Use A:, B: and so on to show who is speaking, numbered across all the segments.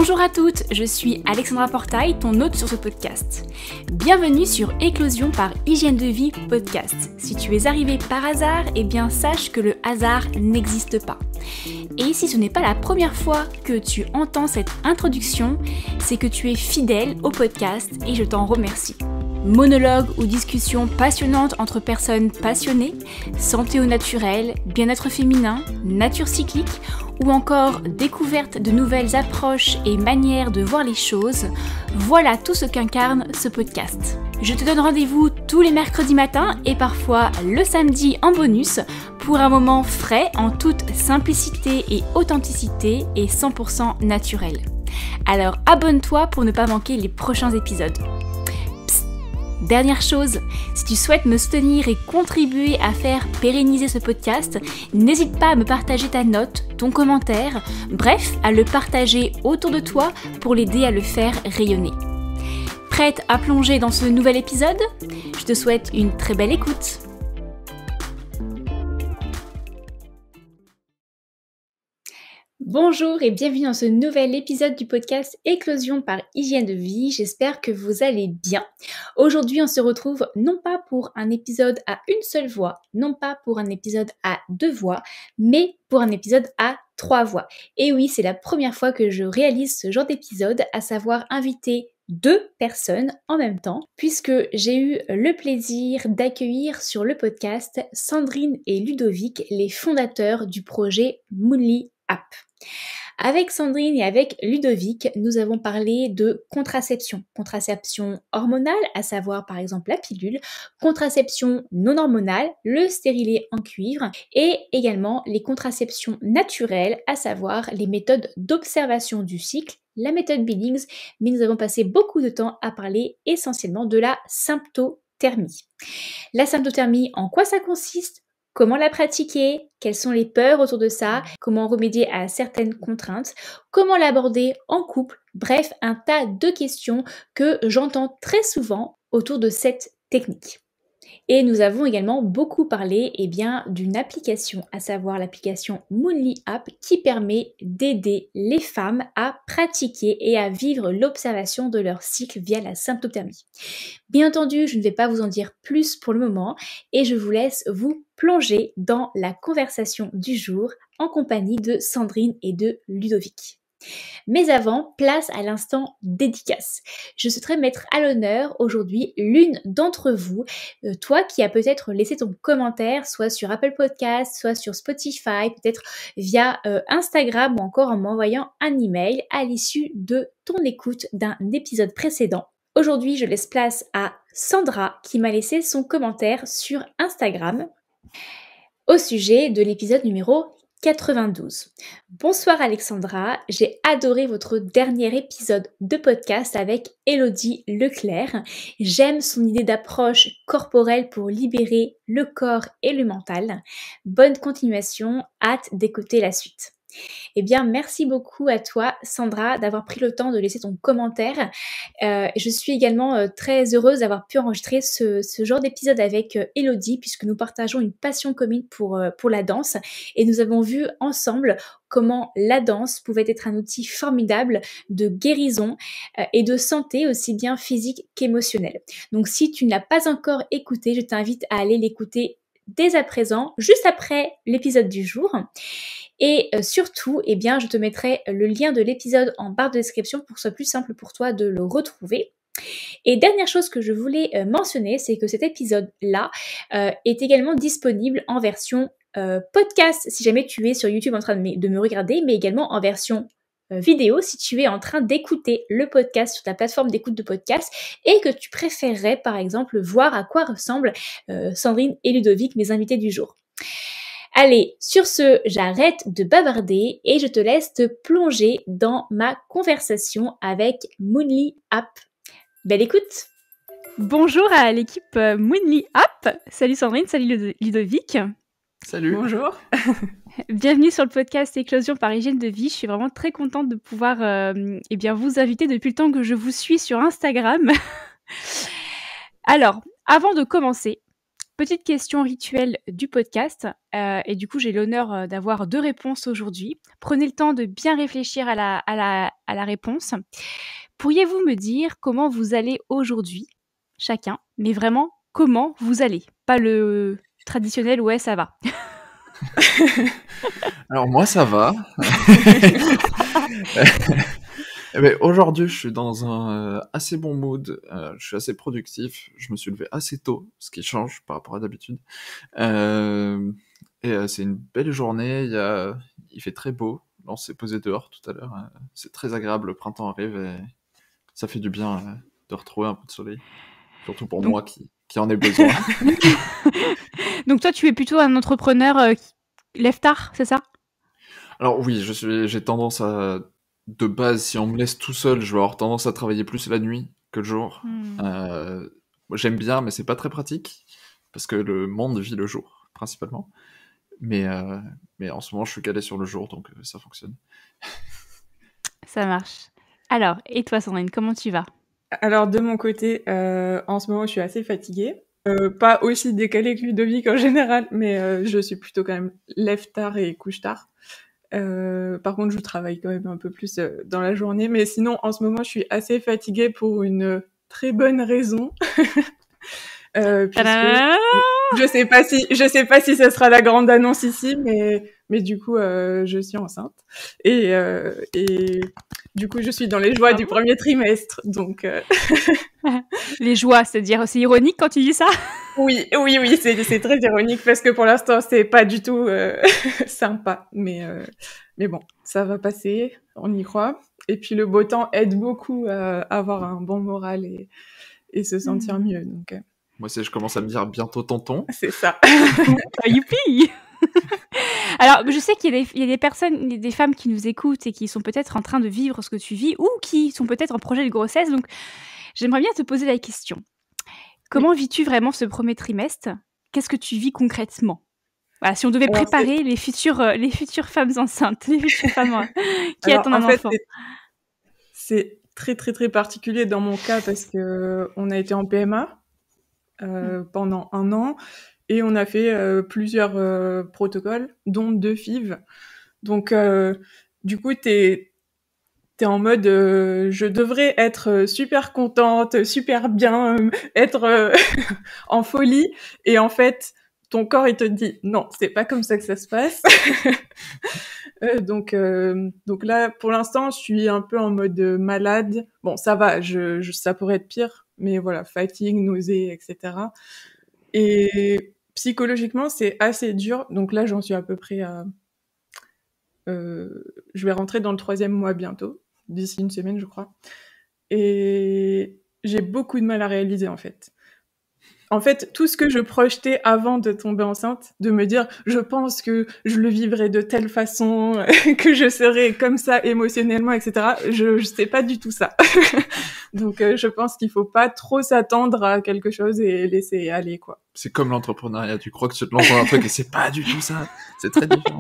A: Bonjour à toutes, je suis Alexandra Portail, ton hôte sur ce podcast. Bienvenue sur Éclosion par Hygiène de Vie podcast. Si tu es arrivé par hasard, eh bien sache que le hasard n'existe pas. Et si ce n'est pas la première fois que tu entends cette introduction, c'est que tu es fidèle au podcast et je t'en remercie. Monologues ou discussions passionnantes entre personnes passionnées, santé au naturel, bien-être féminin, nature cyclique ou encore découverte de nouvelles approches et manières de voir les choses, voilà tout ce qu'incarne ce podcast. Je te donne rendez-vous tous les mercredis matins et parfois le samedi en bonus pour un moment frais en toute simplicité et authenticité et 100% naturel. Alors abonne-toi pour ne pas manquer les prochains épisodes. Dernière chose, si tu souhaites me soutenir et contribuer à faire pérenniser ce podcast, n'hésite pas à me partager ta note, ton commentaire, bref, à le partager autour de toi pour l'aider à le faire rayonner. Prête à plonger dans ce nouvel épisode ? Je te souhaite une très belle écoute. Bonjour et bienvenue dans ce nouvel épisode du podcast Éclosion par Hygiène de Vie. J'espère que vous allez bien. Aujourd'hui, on se retrouve non pas pour un épisode à une seule voix, non pas pour un épisode à 2 voix, mais pour un épisode à 3 voix. Et oui, c'est la première fois que je réalise ce genre d'épisode, à savoir inviter 2 personnes en même temps, puisque j'ai eu le plaisir d'accueillir sur le podcast Sandrine et Ludovic, les fondateurs du projet Moonly App. Avec Sandrine et avec Ludovic, nous avons parlé de contraception hormonale, à savoir par exemple la pilule, contraception non hormonale, le stérilet en cuivre, et également les contraceptions naturelles, à savoir les méthodes d'observation du cycle, la méthode Billings, mais nous avons passé beaucoup de temps à parler essentiellement de la symptothermie. La symptothermie, en quoi ça consiste ? Comment la pratiquer? Quelles sont les peurs autour de ça? Comment remédier à certaines contraintes? Comment l'aborder en couple? Bref, un tas de questions que j'entends très souvent autour de cette technique. Et nous avons également beaucoup parlé d'une application, à savoir l'application Moonly App qui permet d'aider les femmes à pratiquer et à vivre l'observation de leur cycle via la symptothermie. Bien entendu, je ne vais pas vous en dire plus pour le moment et je vous laisse vous plonger dans la conversation du jour en compagnie de Sandrine et de Ludovic. Mais avant, place à l'instant dédicace. Je souhaiterais mettre à l'honneur aujourd'hui l'une d'entre vous, toi qui as peut-être laissé ton commentaire, soit sur Apple Podcast, soit sur Spotify, peut-être via Instagram ou encore en m'envoyant un email à l'issue de ton écoute d'un épisode précédent. Aujourd'hui, je laisse place à Sandra qui m'a laissé son commentaire sur Instagram au sujet de l'épisode numéro 92. Bonsoir Alexandra, j'ai adoré votre dernier épisode de podcast avec Élodie Leclerc. J'aime son idée d'approche corporelle pour libérer le corps et le mental. Bonne continuation, hâte d'écouter la suite. Eh bien, merci beaucoup à toi, Sandra, d'avoir pris le temps de laisser ton commentaire. Je suis également très heureuse d'avoir pu enregistrer ce genre d'épisode avec Élodie, puisque nous partageons une passion commune pour la danse. Et nous avons vu ensemble comment la danse pouvait être un outil formidable de guérison et de santé, aussi bien physique qu'émotionnelle. Donc, si tu ne l'as pas encore écouté, je t'invite à aller l'écouter dès à présent, juste après l'épisode du jour. Et surtout, je te mettrai le lien de l'épisode en barre de description pour que ce soit plus simple pour toi de le retrouver. Et dernière chose que je voulais mentionner, c'est que cet épisode-là est également disponible en version podcast, si jamais tu es sur YouTube en train de me regarder, mais également en version vidéo si tu es en train d'écouter le podcast sur ta plateforme d'écoute de podcast et que tu préférerais par exemple voir à quoi ressemblent Sandrine et Ludovic, mes invités du jour. Allez, sur ce, j'arrête de bavarder et je te laisse te plonger dans ma conversation avec Moonly App. Belle écoute! Bonjour à l'équipe Moonly App. Salut Sandrine, salut Ludovic.
B: Salut.
C: Bonjour.
A: Bienvenue sur le podcast Éclosion par Hygiène de Vie. Je suis vraiment très contente de pouvoir vous inviter depuis le temps que je vous suis sur Instagram. Alors, avant de commencer, petite question rituelle du podcast. Et du coup, j'ai l'honneur d'avoir 2 réponses aujourd'hui. Prenez le temps de bien réfléchir à la réponse. Pourriez-vous me dire comment vous allez aujourd'hui, chacun, mais vraiment comment vous allez? Pas le traditionnel «ouais, ça va».
B: Alors moi ça va. Mais aujourd'hui je suis dans un assez bon mood, je suis assez productif, je me suis levé assez tôt, ce qui change par rapport à d'habitude. C'est une belle journée, il fait très beau, là on s'est posé dehors tout à l'heure, c'est très agréable, le printemps arrive et ça fait du bien de retrouver un peu de soleil, surtout pour
A: Donc
B: moi qui en ai besoin.
A: donc toi, tu es plutôt un entrepreneur, qui lève tard, c'est ça?
B: Alors oui, j'ai tendance à, de base, si on me laisse tout seul, je vais avoir tendance à travailler plus la nuit que le jour.
A: Mmh.
B: Moi, j'aime bien, mais c'est pas très pratique parce que le monde vit le jour principalement. Mais euh, mais en ce moment, je suis calé sur le jour, donc ça fonctionne.
A: Ça marche. Alors, et toi, Sandrine, comment tu vas?
C: Alors de mon côté, en ce moment, je suis assez fatiguée. Pas aussi décalée que Ludovic en général, mais je suis plutôt quand même lève tard et couche tard. Par contre, je travaille quand même un peu plus dans la journée, mais sinon, en ce moment, je suis assez fatiguée pour une très bonne raison, puisque
A: Tadam!
C: je sais pas si ça sera la grande annonce ici, mais du coup, je suis enceinte et du coup, je suis dans les joies du
A: Bravo.
C: premier trimestre, donc
A: Les joies, c'est-à-dire, c'est ironique quand tu dis ça?
C: oui, c'est très ironique parce que pour l'instant, c'est pas du tout sympa, mais bon, ça va passer, on y croit. Et puis le beau temps aide beaucoup à avoir un bon moral et se sentir
A: Mmh.
C: mieux, donc
B: Moi aussi, je commence à me dire bientôt tonton.
C: c'est ça.
A: Ah, youpi! Alors, je sais qu'il y a des personnes, des femmes qui nous écoutent et qui sont peut-être en train de vivre ce que tu vis ou qui sont peut-être en projet de grossesse. Donc, j'aimerais bien te poser la question.
C: Oui.
A: Comment vis-tu vraiment ce premier trimestre? Qu'est-ce que tu vis concrètement? Voilà, si on devait
C: Alors c'est
A: préparer les futures femmes enceintes, les futures femmes qui
C: alors
A: attendent
C: en
A: un
C: fait,
A: enfant.
C: c'est très, très, très particulier dans mon cas parce que on a été en PMA,
A: Mmh.
C: pendant 1 an et on a fait, plusieurs, protocoles, dont 2 FIV. Donc du coup, t'es en mode je devrais être super contente, super bien, être en folie. Et en fait, ton corps, il te dit non, c'est pas comme ça que ça se passe. Donc là, pour l'instant, je suis un peu en mode malade. Bon, ça va, ça pourrait être pire, mais voilà, fatigue, nausée, etc. Et psychologiquement, c'est assez dur. Donc là, j'en suis à peu près à je vais rentrer dans le 3e mois bientôt, d'ici une semaine, je crois. Et j'ai beaucoup de mal à réaliser, en fait. En fait, tout ce que je projetais avant de tomber enceinte, de me dire, je pense que je le vivrai de telle façon, que je serai comme ça émotionnellement, etc. Je sais pas du tout ça. Donc, je pense qu'il faut pas trop s'attendre à quelque chose et laisser aller, quoi.
B: C'est comme l'entrepreneuriat, tu crois que tu te lances dans un truc et c'est pas du tout ça, c'est très différent.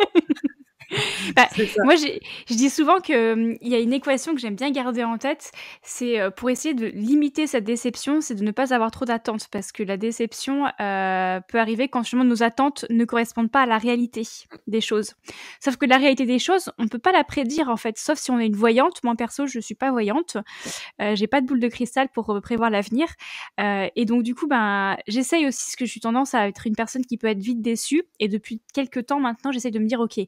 A: Bah,
C: C'est ça.
A: moi, je dis souvent que, il y a une équation que j'aime bien garder en tête, c'est, pour essayer de limiter cette déception, c'est de ne pas avoir trop d'attentes parce que la déception, peut arriver quand justement nos attentes ne correspondent pas à la réalité des choses. Sauf que la réalité des choses, on ne peut pas la prédire, en fait, sauf si on est une voyante. Moi, perso, je suis pas voyante, j'ai pas de boule de cristal pour, prévoir l'avenir, et donc du coup, ben, j'essaye aussi parce que je suis tendance à être une personne qui peut être vite déçue et depuis quelque temps maintenant, j'essaye de me dire: «OK,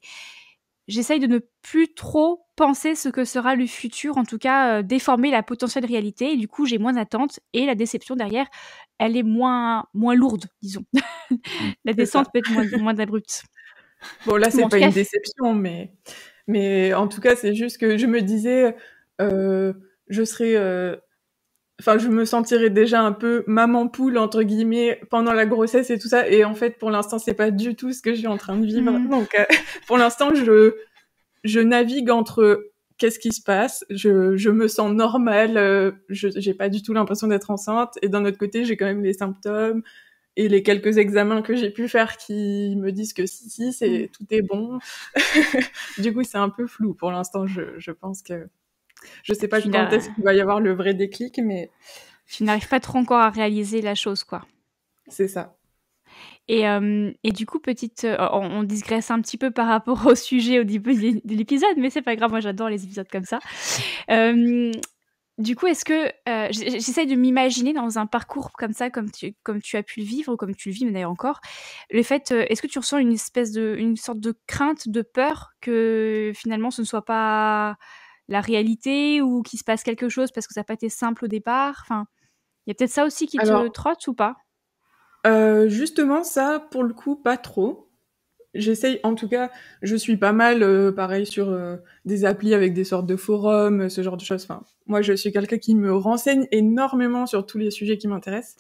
A: j'essaye de ne plus trop penser ce que sera le futur, en tout cas, déformer la potentielle réalité et du coup, j'ai moins d'attentes et la déception derrière, elle est moins lourde, disons.
B: Mm.
A: La
C: C'est ça.
A: descente peut être moins abrupte.
C: Bon, là,
A: Bon,
C: c'est
A: en tout
C: pas
A: cas,
C: une déception, mais en tout cas, c'est juste que je me disais, je serais, enfin, je me sentirais déjà un peu «maman poule» entre guillemets pendant la grossesse et tout ça. Et en fait, pour l'instant, c'est pas du tout ce que je suis en train de vivre.
A: mmh,
C: Donc, pour l'instant, je navigue entre qu'est-ce qui se passe, je me sens normale, j'ai pas du tout l'impression d'être enceinte. Et d'un autre côté, j'ai quand même les symptômes et les quelques examens que j'ai pu faire qui me disent que si,
A: mmh.
C: tout est bon. Du coup, c'est un peu flou pour l'instant. Je pense que je sais pas
A: Tu
C: quand est-ce
A: n'a
C: qu'il va y avoir le vrai déclic, mais
A: tu n'arrives pas trop encore à réaliser la chose, quoi.
C: c'est ça.
A: Et du coup, on digresse un petit peu par rapport au sujet au début de l'épisode, mais c'est pas grave, moi j'adore les épisodes comme ça. Du coup, est-ce que j'essaye de m'imaginer dans un parcours comme ça, comme tu as pu le vivre, ou comme tu le vis mais d'ailleurs encore, le fait, est-ce que tu ressens une sorte de crainte, de peur que finalement ce ne soit pas la réalité, ou qu'il se passe quelque chose parce que ça n'a pas été simple au départ? Enfin, il y a peut-être ça aussi qui te
C: Alors,
A: trotte ou pas?
C: justement, ça, pour le coup, pas trop. J'essaye, en tout cas, je suis pas mal, pareil, sur des applis avec des sortes de forums, ce genre de choses. Enfin, moi, je suis quelqu'un qui me renseigne énormément sur tous les sujets qui m'intéressent.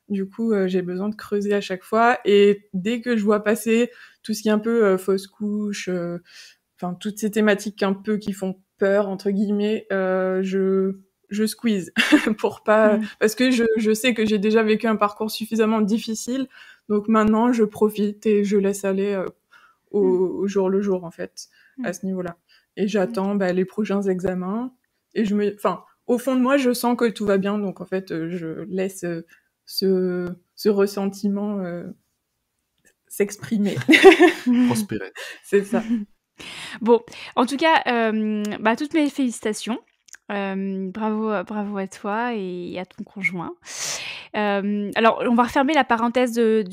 C: Du coup, j'ai besoin de creuser à chaque fois. Et dès que je vois passer tout ce qui est un peu fausse couche, enfin, toutes ces thématiques un peu qui font peur, entre guillemets, je squeeze pour pas, parce que je sais que j'ai déjà vécu un parcours suffisamment difficile. Donc maintenant, je profite et je laisse aller au jour le jour, en fait, à ce niveau-là. Et j'attends les prochains examens. Et enfin, au fond de moi, je sens que tout va bien. Donc, en fait, je laisse ce ressentiment s'exprimer.
B: Prospérer.
C: C'est ça.
A: Bon, en tout cas, toutes mes félicitations. Bravo à toi et à ton conjoint. Alors, on va refermer la parenthèse de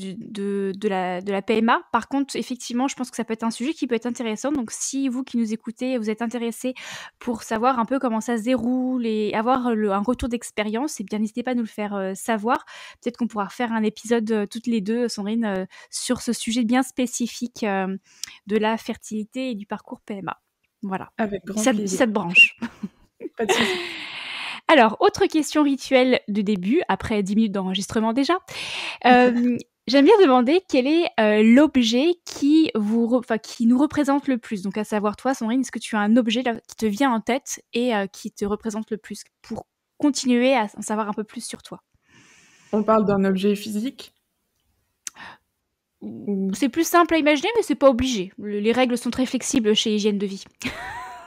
A: la PMA. Par contre, effectivement, je pense que ça peut être un sujet qui peut être intéressant. Donc, si vous qui nous écoutez, vous êtes intéressés pour savoir un peu comment ça se déroule et avoir un retour d'expérience, eh bien, n'hésitez pas à nous le faire savoir. Peut-être qu'on pourra faire un épisode toutes les deux, Sandrine, sur ce sujet bien spécifique de la fertilité et du parcours PMA. Voilà.
C: Avec grand
A: Si
C: plaisir.
A: ça te branche.
C: Pas de souci.
A: Alors, autre question rituelle de début, après 10 minutes d'enregistrement déjà. J'aime bien demander quel est l'objet qui nous représente le plus. Donc, à savoir toi, Sandrine, est-ce que tu as un objet là, qui te vient en tête et qui te représente le plus, pour continuer à en savoir un peu plus sur toi?
C: On parle d'un objet physique?
A: C'est plus simple à imaginer, mais c'est pas obligé. Les règles sont très flexibles chez Hygiène de Vie.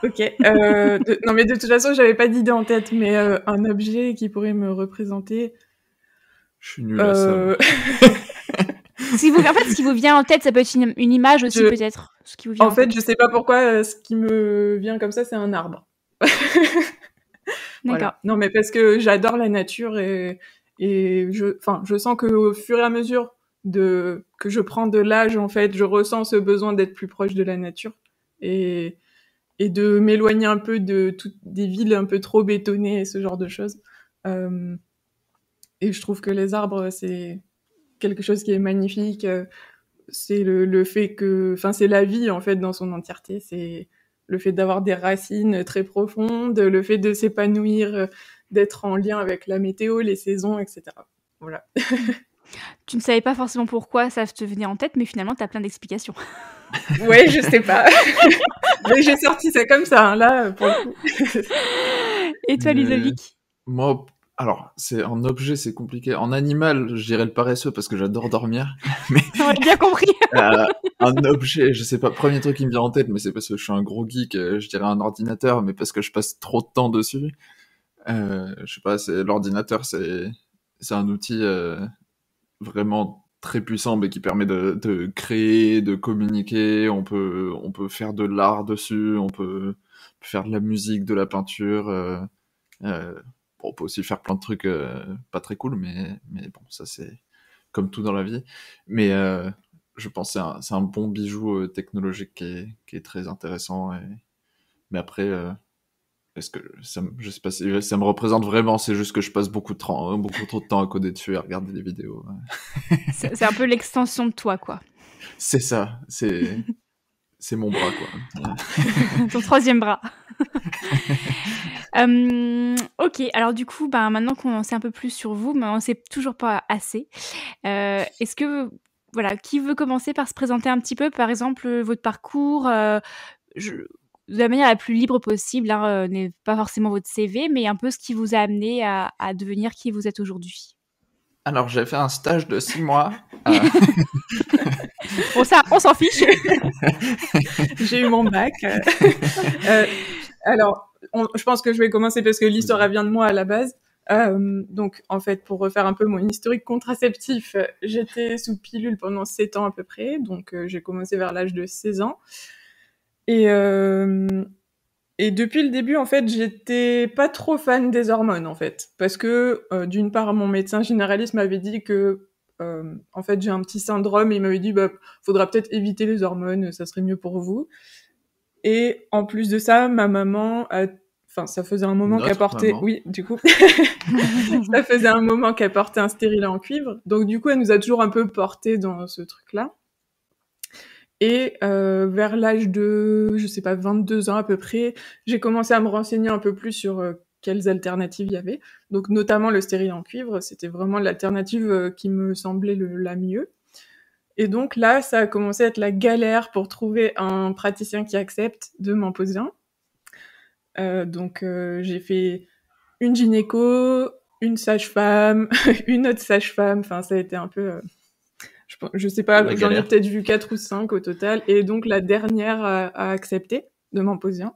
C: Ok. Non, mais de toute façon, j'avais pas d'idée en tête, mais un objet qui pourrait me représenter.
B: Je suis nul à ça.
A: En fait, ce qui vous vient en tête, ça peut être une image aussi, peut-être. Ce qui vous vient
C: En fait, je sais pas pourquoi, ce qui me vient comme ça, c'est un arbre.
A: D'accord.
C: Voilà. Non, mais parce que j'adore la nature et je sens que au fur et à mesure que je prends de l'âge, en fait, je ressens ce besoin d'être plus proche de la nature et de m'éloigner un peu de toutes des villes un peu trop bétonnées et ce genre de choses. Et je trouve que les arbres, c'est quelque chose qui est magnifique. C'est le fait que, enfin, c'est la vie, en fait, dans son entièreté. C'est le fait d'avoir des racines très profondes, le fait de s'épanouir, d'être en lien avec la météo, les saisons, etc. Voilà.
A: Tu ne savais pas forcément pourquoi ça te venait en tête, mais finalement, tu as plein d'explications.
C: Ouais, je sais pas. Mais j'ai sorti ça comme ça, hein, là, pour le coup.
A: Et toi, Ludovic?
B: Moi, alors, en objet, c'est compliqué. En animal, je dirais le paresseux parce que j'adore dormir. Mais
A: On a bien compris.
B: un objet, je sais pas, premier truc qui me vient en tête, mais c'est parce que je suis un gros geek, je dirais un ordinateur, mais parce que je passe trop de temps dessus. Je sais pas, l'ordinateur, c'est un outil vraiment très puissant, mais qui permet de créer, de communiquer. On peut faire de l'art dessus, on peut faire de la musique, de la peinture. On peut aussi faire plein de trucs pas très cool, mais bon, ça c'est comme tout dans la vie. Mais je pense que c'est un bon bijou technologique qui est très intéressant. Mais après, est-ce que je sais pas si ça me représente vraiment, c'est juste que je passe beaucoup trop de temps à coder dessus et à regarder des vidéos.
A: C'est un peu l'extension de toi, quoi.
B: C'est ça, c'est mon bras, quoi.
A: Ton troisième bras. Ok, alors du coup, maintenant qu'on en sait un peu plus sur vous, mais on sait toujours pas assez. Est-ce que, voilà, qui veut commencer par se présenter un petit peu, par exemple, votre parcours, de la manière la plus libre possible, hein, n'est pas forcément votre CV, mais un peu ce qui vous a amené à devenir qui vous êtes aujourd'hui.
B: Alors, j'ai fait un stage de 6 mois.
A: Bon, ça, on s'en fiche.
C: J'ai eu mon bac. Alors, je pense que je vais commencer parce que l'histoire, elle vient de moi à la base. Donc, en fait, pour refaire un peu mon historique contraceptif, j'étais sous pilule pendant 7 ans à peu près. Donc, j'ai commencé vers l'âge de 16 ans. Et depuis le début, en fait, j'étais pas trop fan des hormones, en fait. Parce que, d'une part, mon médecin généraliste m'avait dit que, en fait, j'ai un petit syndrome. Et il m'avait dit, bah, faudra peut-être éviter les hormones, ça serait mieux pour vous. Et en plus de ça, ma maman Enfin, ça faisait un moment qu'elle portait...
B: Maman.
C: Oui, du coup. Ça faisait un moment qu'elle portait un stérilet en cuivre. Donc, du coup, elle nous a toujours un peu porté dans ce truc-là. Et vers l'âge de, je sais pas, 22 ans à peu près, j'ai commencé à me renseigner un peu plus sur quelles alternatives il y avait. Donc, notamment le stérilet en cuivre, c'était vraiment l'alternative qui me semblait la mieux. Et donc là, ça a commencé à être la galère pour trouver un praticien qui accepte de m'en poser un. Donc j'ai fait une gynéco, une sage-femme, une autre sage-femme. Enfin, ça a été un peu... je sais pas, j'en ai peut-être vu 4 ou 5 au total. Et donc la dernière a accepté de m'en poser un.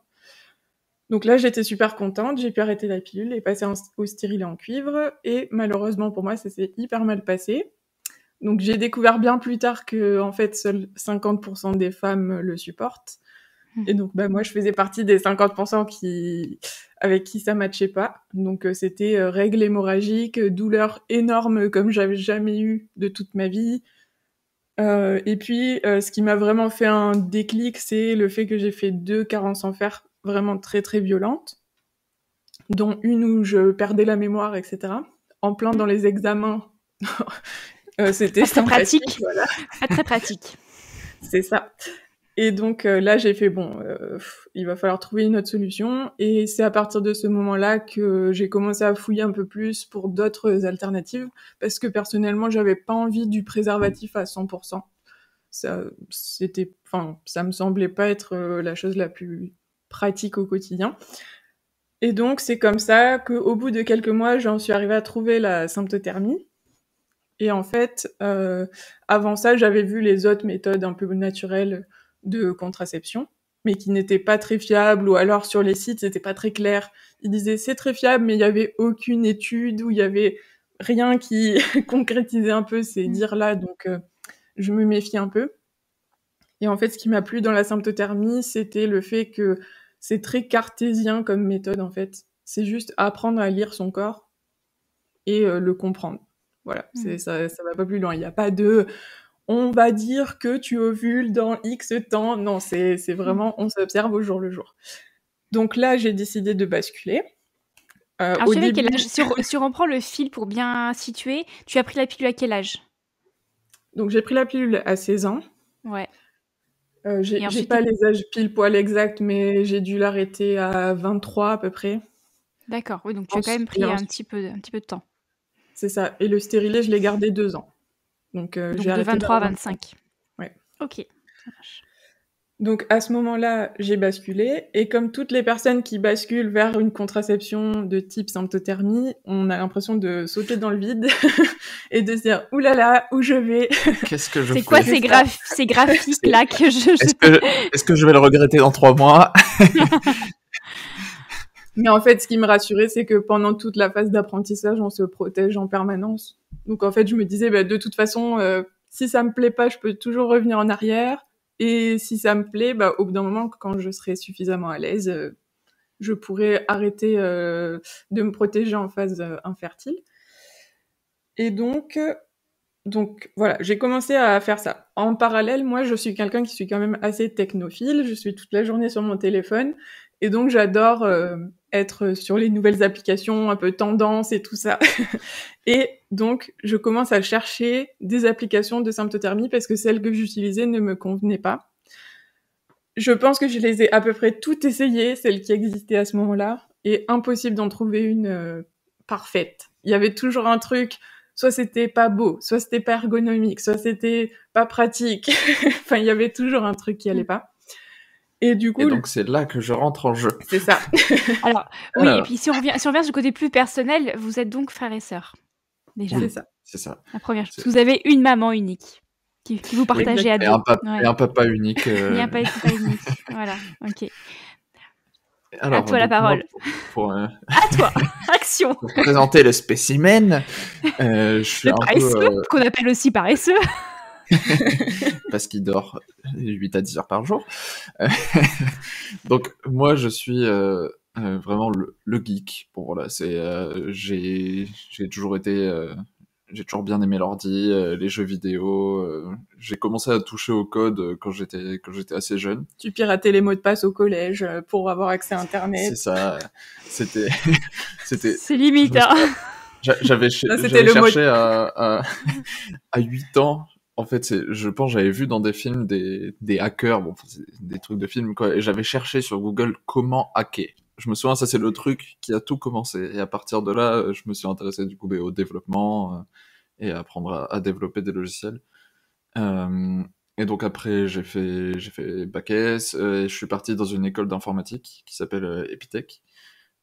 C: Donc là, j'étais super contente. J'ai pu arrêter la pilule et passer au stérilet en cuivre. Et malheureusement pour moi, ça s'est hyper mal passé. Donc j'ai découvert bien plus tard que en fait seuls 50% des femmes le supportent. Et donc bah moi je faisais partie des 50% avec qui ça matchait pas. Donc c'était règles hémorragiques, douleurs énormes comme j'avais jamais eu de toute ma vie. Et puis ce qui m'a vraiment fait un déclic, c'est le fait que j'ai fait 2 carences en fer vraiment très très violentes, dont une où je perdais la mémoire, etc. En plein dans les examens. C'était
D: très pratique.
C: Voilà.
D: Pas très pratique.
C: C'est ça. Et donc là, j'ai fait il va falloir trouver une autre solution. Et c'est à partir de ce moment-là que j'ai commencé à fouiller un peu plus pour d'autres alternatives, parce que personnellement, j'avais pas envie du préservatif à 100%. Ça me semblait pas être la chose la plus pratique au quotidien. Et donc c'est comme ça qu'au bout de quelques mois, j'en suis arrivée à trouver la symptothermie. Et en fait, avant ça, j'avais vu les autres méthodes un peu naturelles de contraception, mais qui n'étaient pas très fiables, ou alors sur les sites, c'était pas très clair. Ils disaient c'est très fiable, mais il y avait aucune étude, ou il y avait rien qui concrétisait un peu ces dires-là, donc je me méfie un peu. Et en fait, ce qui m'a plu dans la symptothermie, c'était le fait que c'est très cartésien comme méthode, en fait. C'est juste apprendre à lire son corps et le comprendre. Voilà, ça va pas plus loin. Il n'y a pas de on va dire que tu ovules dans X temps. Non, c'est vraiment on s'observe au jour le jour. Donc là, j'ai décidé de basculer.
D: Alors, tu avais quel âge ? Si on reprend le fil pour bien situer, tu as pris la pilule à quel âge ?
C: Donc j'ai pris la pilule à 16 ans.
D: Ouais.
C: J'ai pas les âges pile poil exacts, mais j'ai dû l'arrêter à 23 à peu près.
D: D'accord, oui, donc tu as quand même pris un petit peu de temps.
C: C'est ça. Et le stérilet, je l'ai gardé 2 ans. Donc j'ai arrêté
D: de 23 à 25.
C: Ouais.
D: Ok, ça marche.
C: Donc à ce moment-là, j'ai basculé. Et comme toutes les personnes qui basculent vers une contraception de type symptothermie, on a l'impression de sauter dans le vide et de se dire « oulala, où je vais ?»
B: Qu'est-ce que je fais ?
D: C'est quoi ces graphiques-là que
B: Est-ce que je vais le regretter dans 3 mois ?
C: Mais en fait, ce qui me rassurait, c'est que pendant toute la phase d'apprentissage, on se protège en permanence. Donc en fait, je me disais, de toute façon, si ça me plaît pas, je peux toujours revenir en arrière. Et si ça me plaît, au bout d'un moment, quand je serai suffisamment à l'aise, je pourrai arrêter de me protéger en phase infertile. Et donc voilà, j'ai commencé à faire ça. En parallèle, moi, je suis quelqu'un qui suis quand même assez technophile. Je suis toute la journée sur mon téléphone. Et donc, j'adore être sur les nouvelles applications, un peu tendance et tout ça. Et donc, je commence à chercher des applications de symptothermie parce que celles que j'utilisais ne me convenaient pas. Je pense que je les ai à peu près toutes essayées, celles qui existaient à ce moment-là, et impossible d'en trouver une parfaite. Il y avait toujours un truc, soit c'était pas beau, soit c'était pas ergonomique, soit c'était pas pratique. Enfin, il y avait toujours un truc qui allait pas. Et du coup,
B: donc c'est là que je rentre en jeu.
C: C'est ça.
D: Alors, oui, et puis si on revient sur le côté plus personnel, vous êtes donc frères et sœurs, déjà.
C: Oui,
B: c'est ça.
D: La première chose. Vous avez une maman unique qui vous partagez à deux.
B: Et un papa unique.
D: Et un papa unique, voilà, ok. À toi la parole. À toi, action.
B: Pour présenter le spécimen, je suis
D: le paresseux, qu'on appelle aussi paresseux.
B: Parce qu'il dort 8 à 10 heures par jour. Donc moi je suis vraiment le geek. Bon voilà, j'ai toujours été j'ai toujours bien aimé l'ordi, les jeux vidéo. J'ai commencé à toucher au code quand j'étais assez jeune.
C: Tu piratais les mots de passe au collège pour avoir accès à Internet.
B: C'est ça. C'était.
D: C'est limite.
B: J'avais cherché à 8 ans. En fait, je pense j'avais vu dans des films des hackers, bon, des trucs de films quoi, et j'avais cherché sur Google comment hacker. Je me souviens, ça c'est le truc qui a tout commencé. Et à partir de là, je me suis intéressé du coup au développement et à apprendre à développer des logiciels. Et donc après, j'ai fait bac S, et je suis parti dans une école d'informatique qui s'appelle Epitech.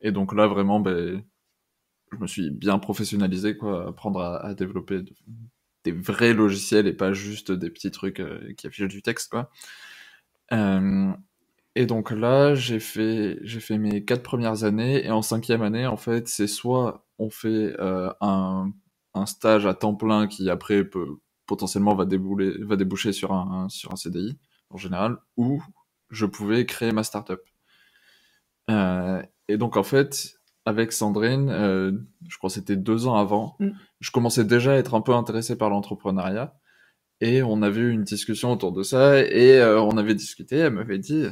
B: Et donc là, vraiment, je me suis bien professionnalisé, quoi, apprendre à développer des vrais logiciels et pas juste des petits trucs qui affichent du texte, quoi. Et donc là, j'ai fait mes 4 premières années, et en 5e année, en fait, c'est soit on fait un stage à temps plein qui après potentiellement va déboucher sur un CDI en général, ou je pouvais créer ma startup. Et donc en fait, avec Sandrine, je crois que c'était 2 ans avant, je commençais déjà à être un peu intéressé par l'entrepreneuriat. Et on avait eu une discussion autour de ça, et on avait discuté, elle m'avait dit,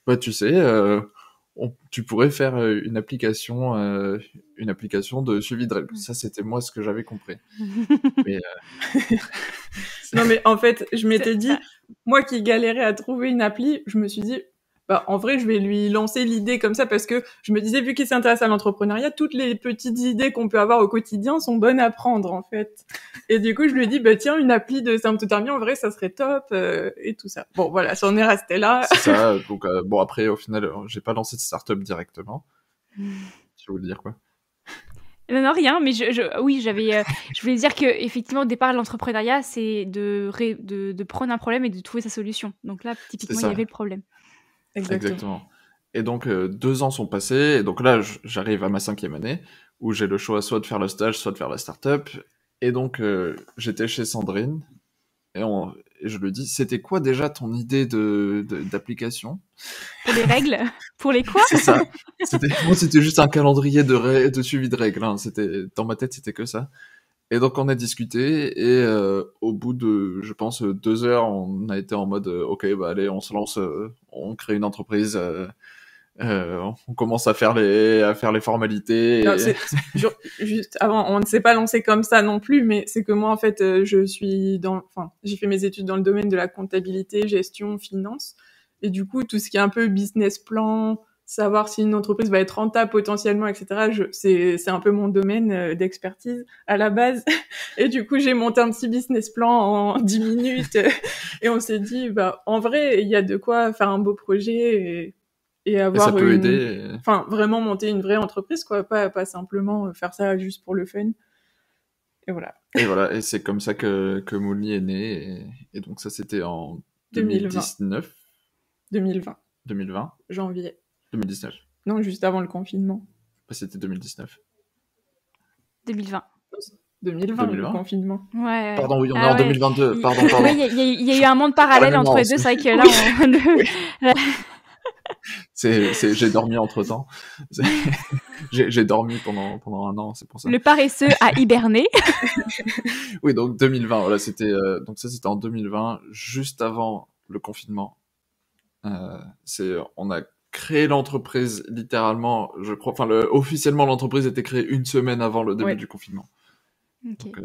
B: bah tu sais, tu pourrais faire une application de suivi de règles. Ça, c'était moi ce que j'avais compris. Mais,
C: non mais en fait, je m'étais dit, moi qui galérais à trouver une appli, je me suis dit, bah, en vrai, je vais lui lancer l'idée comme ça parce que je me disais, vu qu'il s'intéresse à l'entrepreneuriat, toutes les petites idées qu'on peut avoir au quotidien sont bonnes à prendre, en fait. Et du coup, je lui ai dit, bah, tiens, une appli de symptothermie, en vrai, ça serait top, et tout ça. Bon, voilà, ça en est resté là.
B: C'est ça. Donc, bon, après, au final, j'ai pas lancé de start-up directement. Tu voulais dire quoi?
D: Non, rien, mais oui, je voulais dire que effectivement, au départ, l'entrepreneuriat, c'est de prendre un problème et de trouver sa solution. Donc là, typiquement, il y avait le problème.
B: Exactement. Et donc, 2 ans sont passés, et donc là, j'arrive à ma 5e année, où j'ai le choix soit de faire le stage, soit de faire la start-up. Et donc, j'étais chez Sandrine, et je lui dis, c'était quoi déjà ton idée d'application?
D: Pour les règles? Pour les quoi?
B: C'est ça. Moi, c'était juste un calendrier de suivi de règles. Hein. Dans ma tête, c'était que ça. Et donc, on a discuté, et au bout de, je pense, 2 heures, on a été en mode, ok, bah allez, on se lance, on crée une entreprise, on commence à faire les formalités.
C: Non, juste avant, on ne s'est pas lancé comme ça non plus, mais c'est que moi, en fait, j'ai fait mes études dans le domaine de la comptabilité, gestion, finance, et du coup, tout ce qui est un peu business plan, savoir si une entreprise va être rentable potentiellement, etc. C'est un peu mon domaine d'expertise à la base. Et du coup, j'ai monté un petit business plan en 10 minutes, et on s'est dit, bah, en vrai, il y a de quoi faire un beau projet et avoir
B: ça peut aider.
C: Enfin, vraiment monter une vraie entreprise, quoi, pas simplement faire ça juste pour le fun. Et voilà.
B: Et voilà, et c'est comme ça que Mouli est né, et donc ça c'était en 2019.
C: 2020. Janvier.
B: 2019.
C: Non, juste avant le confinement.
B: C'était 2019.
D: 2020.
C: 2020, le confinement.
D: Ouais.
B: Pardon, oui, on est en 2022. Pardon.
D: Oui, il y a eu un monde parallèle entre les deux. C'est vrai que là,
B: j'ai dormi entre-temps. J'ai dormi pendant 1 an, c'est pour ça.
D: Le paresseux a hiberné.
B: Oui, donc 2020, voilà, donc ça c'était en 2020, juste avant le confinement. On a créé l'entreprise littéralement, je crois, enfin officiellement l'entreprise était créée 1 semaine avant le début du confinement.
D: Okay.
B: Donc,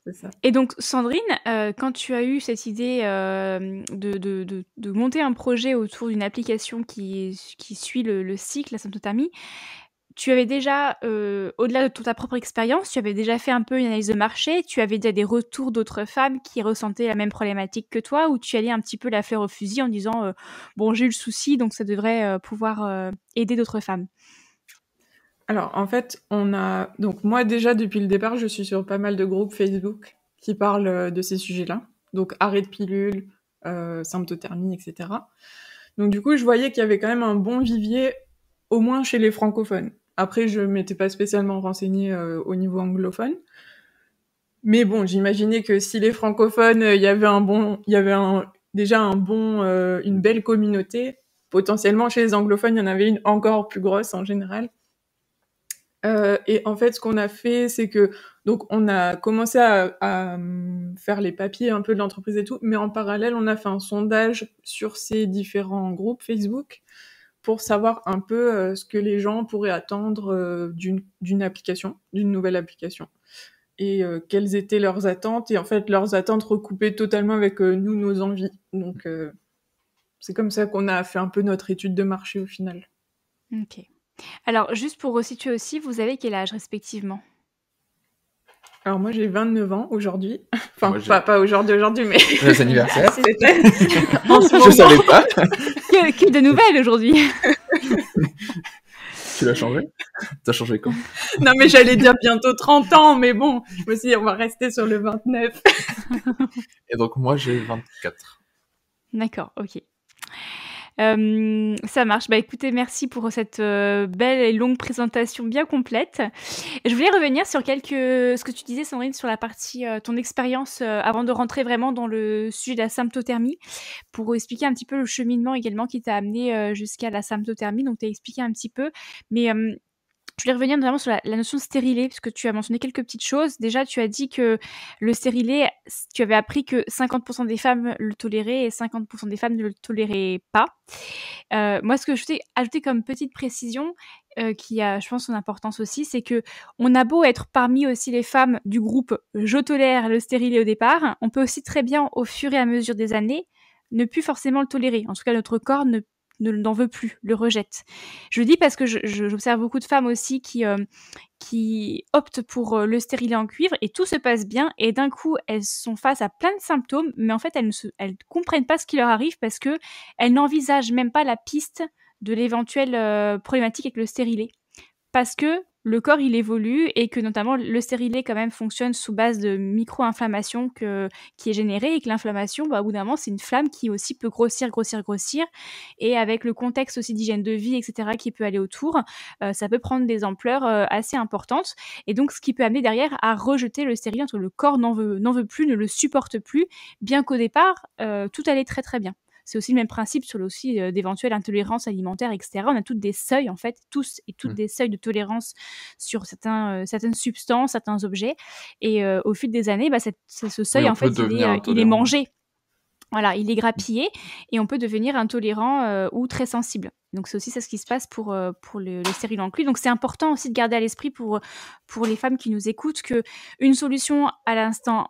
C: c'est ça.
D: Et donc Sandrine, quand tu as eu cette idée de monter un projet autour d'une application qui suit le cycle, la symptothermie, tu avais déjà, au-delà de ta propre expérience, tu avais déjà fait un peu une analyse de marché, tu avais déjà des retours d'autres femmes qui ressentaient la même problématique que toi, ou tu allais un petit peu la fleur au fusil en disant bon, j'ai eu le souci, donc ça devrait pouvoir aider d'autres femmes?
C: Alors, en fait, donc moi déjà depuis le départ, je suis sur pas mal de groupes Facebook qui parlent de ces sujets-là. Donc arrêt de pilule, symptothermie, etc. Donc du coup, je voyais qu'il y avait quand même un bon vivier au moins chez les francophones. Après, je m'étais pas spécialement renseignée au niveau anglophone. Mais bon, j'imaginais que si les francophones, il y avait déjà une belle communauté. Potentiellement, chez les anglophones, il y en avait une encore plus grosse en général. Et en fait, ce qu'on a fait, c'est que donc on a commencé à faire les papiers un peu de l'entreprise et tout, mais en parallèle, on a fait un sondage sur ces différents groupes Facebook pour savoir un peu ce que les gens pourraient attendre d'une nouvelle application, et quelles étaient leurs attentes. Et en fait, leurs attentes recoupaient totalement avec nous, nos envies. Donc, c'est comme ça qu'on a fait un peu notre étude de marché au final.
D: Ok. Alors, juste pour resituer aussi, vous avez quel âge respectivement?
C: Alors moi, j'ai 29 ans aujourd'hui. Enfin,
B: Moi, j'ai-
C: pas aujourd'hui, mais
B: Joyeux anniversaire.
C: c'était en ce
B: Je
C: moment.
B: savais pas.
D: Que de nouvelles aujourd'hui.
B: Tu l'as changé? T'as changé quand?
C: Non, mais j'allais dire bientôt 30 ans, mais bon, je me suis dit, on va rester sur le 29.
B: Et donc, moi, j'ai 24.
D: D'accord, ok. Ça marche. Bah écoutez, merci pour cette belle et longue présentation bien complète. Je voulais revenir sur ce que tu disais, Sandrine, sur la partie ton expérience avant de rentrer vraiment dans le sujet de la symptothermie, pour expliquer un petit peu le cheminement également qui t'a amené jusqu'à la symptothermie. Donc tu as expliqué un petit peu, mais je voulais revenir vraiment sur la notion de stérilet, puisque tu as mentionné quelques petites choses. Déjà, tu as dit que le stérilet, tu avais appris que 50% des femmes le toléraient et 50% des femmes ne le toléraient pas. Moi, ce que je voulais ajouter comme petite précision, qui a, je pense, son importance aussi, c'est que on a beau être parmi aussi les femmes du groupe « Je tolère le stérilet » au départ, on peut aussi très bien, au fur et à mesure des années, ne plus forcément le tolérer. En tout cas, notre corps n'en veut plus, le rejette. Je le dis parce que j'observe beaucoup de femmes aussi qui optent pour le stérilet en cuivre et tout se passe bien et d'un coup elles sont face à plein de symptômes, mais en fait elles comprennent pas ce qui leur arrive parce que elles n'envisagent même pas la piste de l'éventuelle problématique avec le stérilet. Parce que le corps, il évolue et que notamment le stérilet quand même fonctionne sous base de micro-inflammation qui est générée et que l'inflammation, bah, au bout d'un moment, c'est une flamme qui aussi peut grossir et avec le contexte aussi d'hygiène de vie, etc., qui peut aller autour, ça peut prendre des ampleurs assez importantes et donc ce qui peut amener derrière à rejeter le stérilet, entre le corps n'en veut plus, ne le supporte plus, bien qu'au départ, tout allait très très bien. C'est aussi le même principe sur d'éventuelles intolérances alimentaires, etc. On a toutes des seuils, en fait, tous et toutes des seuils de tolérance sur certaines substances, certains objets. Et au fil des années, bah, ce seuil,
B: Oui, on
D: en
B: peut
D: fait,
B: devenir
D: il est
B: intolérant.
D: mangé. Voilà, il est grappillé et on peut devenir intolérant ou très sensible. Donc c'est aussi ça ce qui se passe pour le stérilet en cuivre. Donc c'est important aussi de garder à l'esprit pour les femmes qui nous écoutent que une solution à l'instant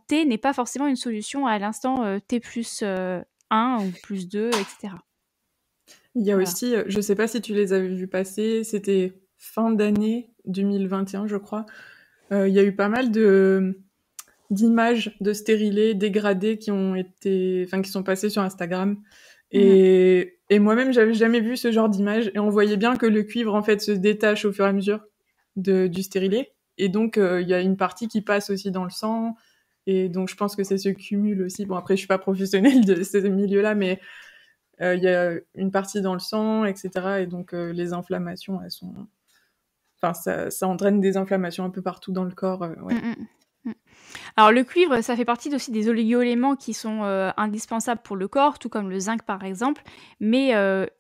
D: T n'est pas forcément une solution à l'instant T plus 1 ou plus 2, etc.
C: Il y a
D: Voilà.
C: aussi, je sais pas si tu les avais vus passer, c'était fin d'année 2021, je crois. Il y a eu pas mal d'images de stérilés dégradés qui sont passées sur Instagram. Et moi-même, j'avais jamais vu ce genre d'image. Et on voyait bien que le cuivre, en fait, se détache au fur et à mesure du stérilet. Et donc, il y a une partie qui passe aussi dans le sang. Et donc, je pense que ça se cumule aussi. Bon, après, je suis pas professionnelle de ce milieu-là, mais il y a une partie dans le sang, etc. Et donc, les inflammations, elles sont... Enfin, ça entraîne des inflammations un peu partout dans le corps. Ouais.
D: Alors le cuivre, ça fait partie aussi des oligo-éléments qui sont indispensables pour le corps, tout comme le zinc par exemple, mais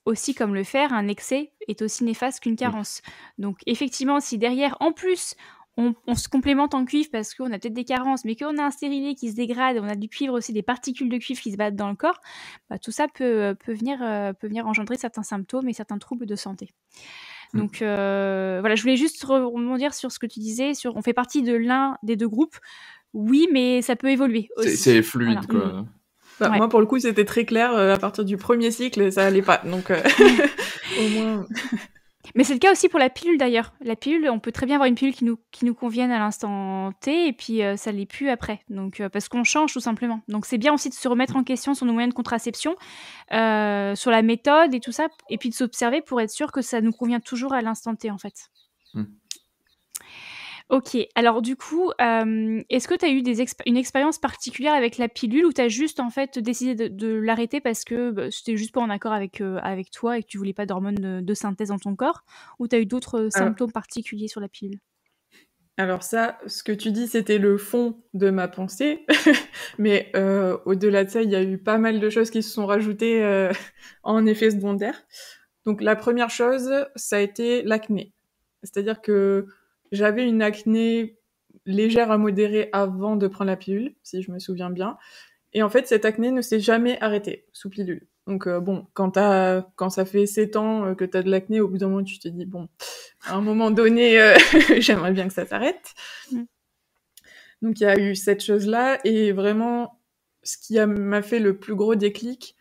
D: aussi comme le fer, un excès est aussi néfaste qu'une carence. Donc effectivement, si derrière, en plus, on se complémente en cuivre parce qu'on a peut-être des carences, mais qu'on a un stérilet qui se dégrade, on a du cuivre aussi, des particules de cuivre qui se battent dans le corps, bah, tout ça peut venir engendrer certains symptômes et certains troubles de santé. Donc voilà, je voulais juste rebondir sur ce que tu disais, on fait partie de l'un des deux groupes. Oui, mais ça peut évoluer aussi.
B: C'est fluide,
D: Voilà.
B: quoi.
C: Bah,
D: Ouais.
C: moi, pour le coup, c'était très clair. À partir du premier cycle, ça allait pas. Donc, au moins...
D: Mais c'est le cas aussi pour la pilule d'ailleurs. La pilule, on peut très bien avoir une pilule qui nous convienne à l'instant T et puis ça l'est plus après. Donc parce qu'on change tout simplement. Donc c'est bien aussi de se remettre en question sur nos moyens de contraception, sur la méthode et tout ça, et puis de s'observer pour être sûr que ça nous convient toujours à l'instant T en fait. OK. Alors du coup, est-ce que tu as eu une expérience particulière avec la pilule ou tu as juste, en fait, décidé de l'arrêter parce que, bah, c'était juste pas en accord avec toi et que tu voulais pas d'hormones de synthèse dans ton corps? Ou tu as eu d'autres,
C: Alors,
D: symptômes particuliers sur la pilule?
C: alors ça, ce que tu dis, c'était le fond de ma pensée. Mais au-delà de ça, il y a eu pas mal de choses qui se sont rajoutées en effet secondaire. Donc la première chose, ça a été l'acné. C'est-à-dire que j'avais une acné légère à modérée avant de prendre la pilule, si je me souviens bien. Et en fait, cette acné ne s'est jamais arrêtée sous pilule. Donc bon, quand ça fait 7 ans que t'as de l'acné, au bout d'un moment, tu te dis, bon, à un moment donné, j'aimerais bien que ça s'arrête.
D: Mmh.
C: Donc il y a eu cette chose-là, et vraiment, ce qui m'a fait le plus gros déclic,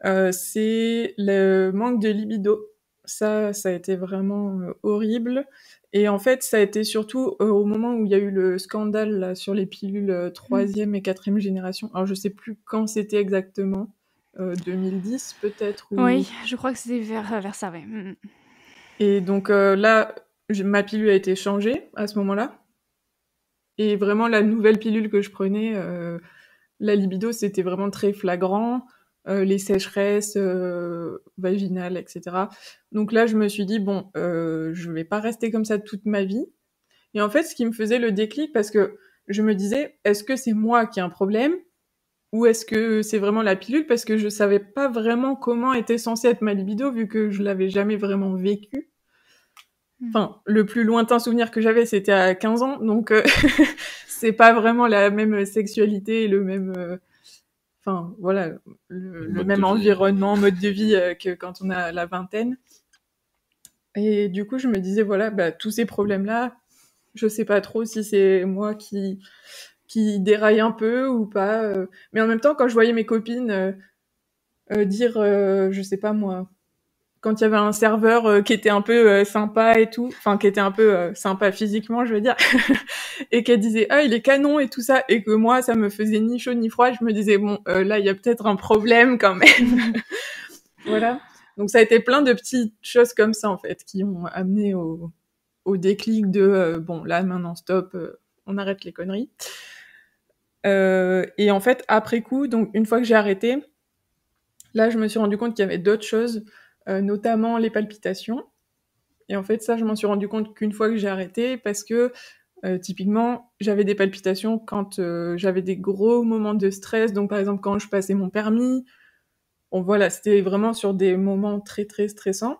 C: c'est le manque de libido. Ça a été vraiment horrible. Et en fait, ça a été surtout au moment où il y a eu le scandale là, sur les pilules
D: Mmh.
C: 3e et 4e génération. Alors, je sais plus quand c'était exactement. 2010 peut-être ou...
D: Oui, je crois que c'était vers ça, ouais. Mmh mh.
C: Et donc là, ma pilule a été changée à ce moment-là. Et vraiment, la nouvelle pilule que je prenais, la libido, c'était vraiment très flagrant. Les sécheresses vaginales, etc. Donc là, je me suis dit, bon, je vais pas rester comme ça toute ma vie. Et en fait, ce qui me faisait le déclic, parce que je me disais, est-ce que c'est moi qui ai un problème ou est-ce que c'est vraiment la pilule? Parce que je savais pas vraiment comment était censée être ma libido, vu que je l'avais jamais vraiment vécu.
D: Mmh.
C: Enfin, le plus lointain souvenir que j'avais, c'était à 15 ans, donc c'est pas vraiment la même sexualité et le même... Enfin, voilà, le
B: Mode
C: même
B: de vie.
C: environnement, mode de vie que quand on a la vingtaine. Et du coup, je me disais, voilà, bah, tous ces problèmes-là, je sais pas trop si c'est moi qui déraille un peu ou pas. Mais en même temps, quand je voyais mes copines dire, je sais pas moi, quand il y avait un serveur qui était un peu sympa et tout, enfin qui était un peu sympa physiquement, je veux dire, et qu'elle disait ah il est canon et tout ça, et que moi ça me faisait ni chaud ni froid, je me disais bon là il y a peut-être un problème quand même. Voilà. Donc ça a été plein de petites choses comme ça en fait qui ont amené au déclic de bon là maintenant stop, on arrête les conneries. Et en fait après coup, donc une fois que j'ai arrêté, là je me suis rendu compte qu'il y avait d'autres choses, notamment les palpitations. Et en fait ça je m'en suis rendu compte qu'une fois que j'ai arrêté, parce que typiquement j'avais des palpitations quand j'avais des gros moments de stress, donc par exemple quand je passais mon permis. Bon voilà, c'était vraiment sur des moments très très stressants.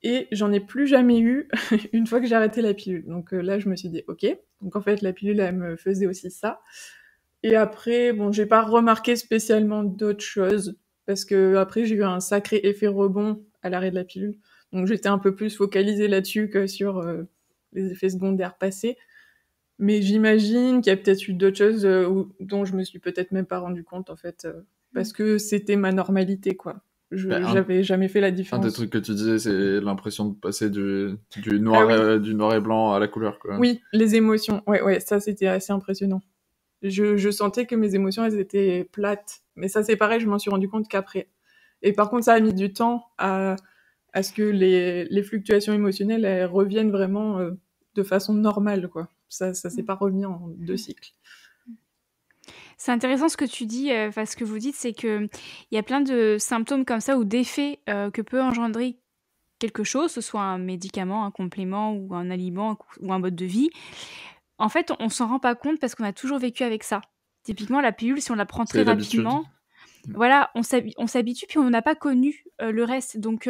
C: Et j'en ai plus jamais eu une fois que j'ai arrêté la pilule. Donc là, je me suis dit, ok. Donc en fait, la pilule, elle me faisait aussi ça. Et après, bon, j'ai pas remarqué spécialement d'autres choses. Parce que après, j'ai eu un sacré effet rebond à l'arrêt de la pilule. Donc j'étais un peu plus focalisée là-dessus que sur les effets secondaires passés. Mais j'imagine qu'il y a peut-être eu d'autres choses dont je me suis peut-être même pas rendu compte, en fait. Parce que c'était ma normalité, quoi.
B: Bah,
C: J'avais jamais fait la
B: un des
C: différence.
B: trucs que tu disais, c'est l'impression de passer du
C: Ah
B: noir,
C: oui.
B: du noir et blanc à la couleur, quoi.
C: Oui, les émotions. Ouais, ça c'était assez impressionnant. Je sentais que mes émotions, elles étaient plates. Mais ça c'est pareil, je m'en suis rendu compte qu'après. Et par contre, ça a mis du temps à ce que les fluctuations émotionnelles, elles reviennent vraiment de façon normale, quoi. Ça s'est pas remis en 2 cycles.
D: C'est intéressant ce que tu dis, enfin ce que vous dites, c'est qu'il y a plein de symptômes comme ça ou d'effets, que peut engendrer quelque chose, que ce soit un médicament, un complément ou un aliment ou un mode de vie. En fait, on s'en rend pas compte parce qu'on a toujours vécu avec ça. Typiquement, la pilule, si on la prend très
B: C'est l'habitude.
D: rapidement, voilà, on s'habitue puis on n'a pas connu, le reste. Donc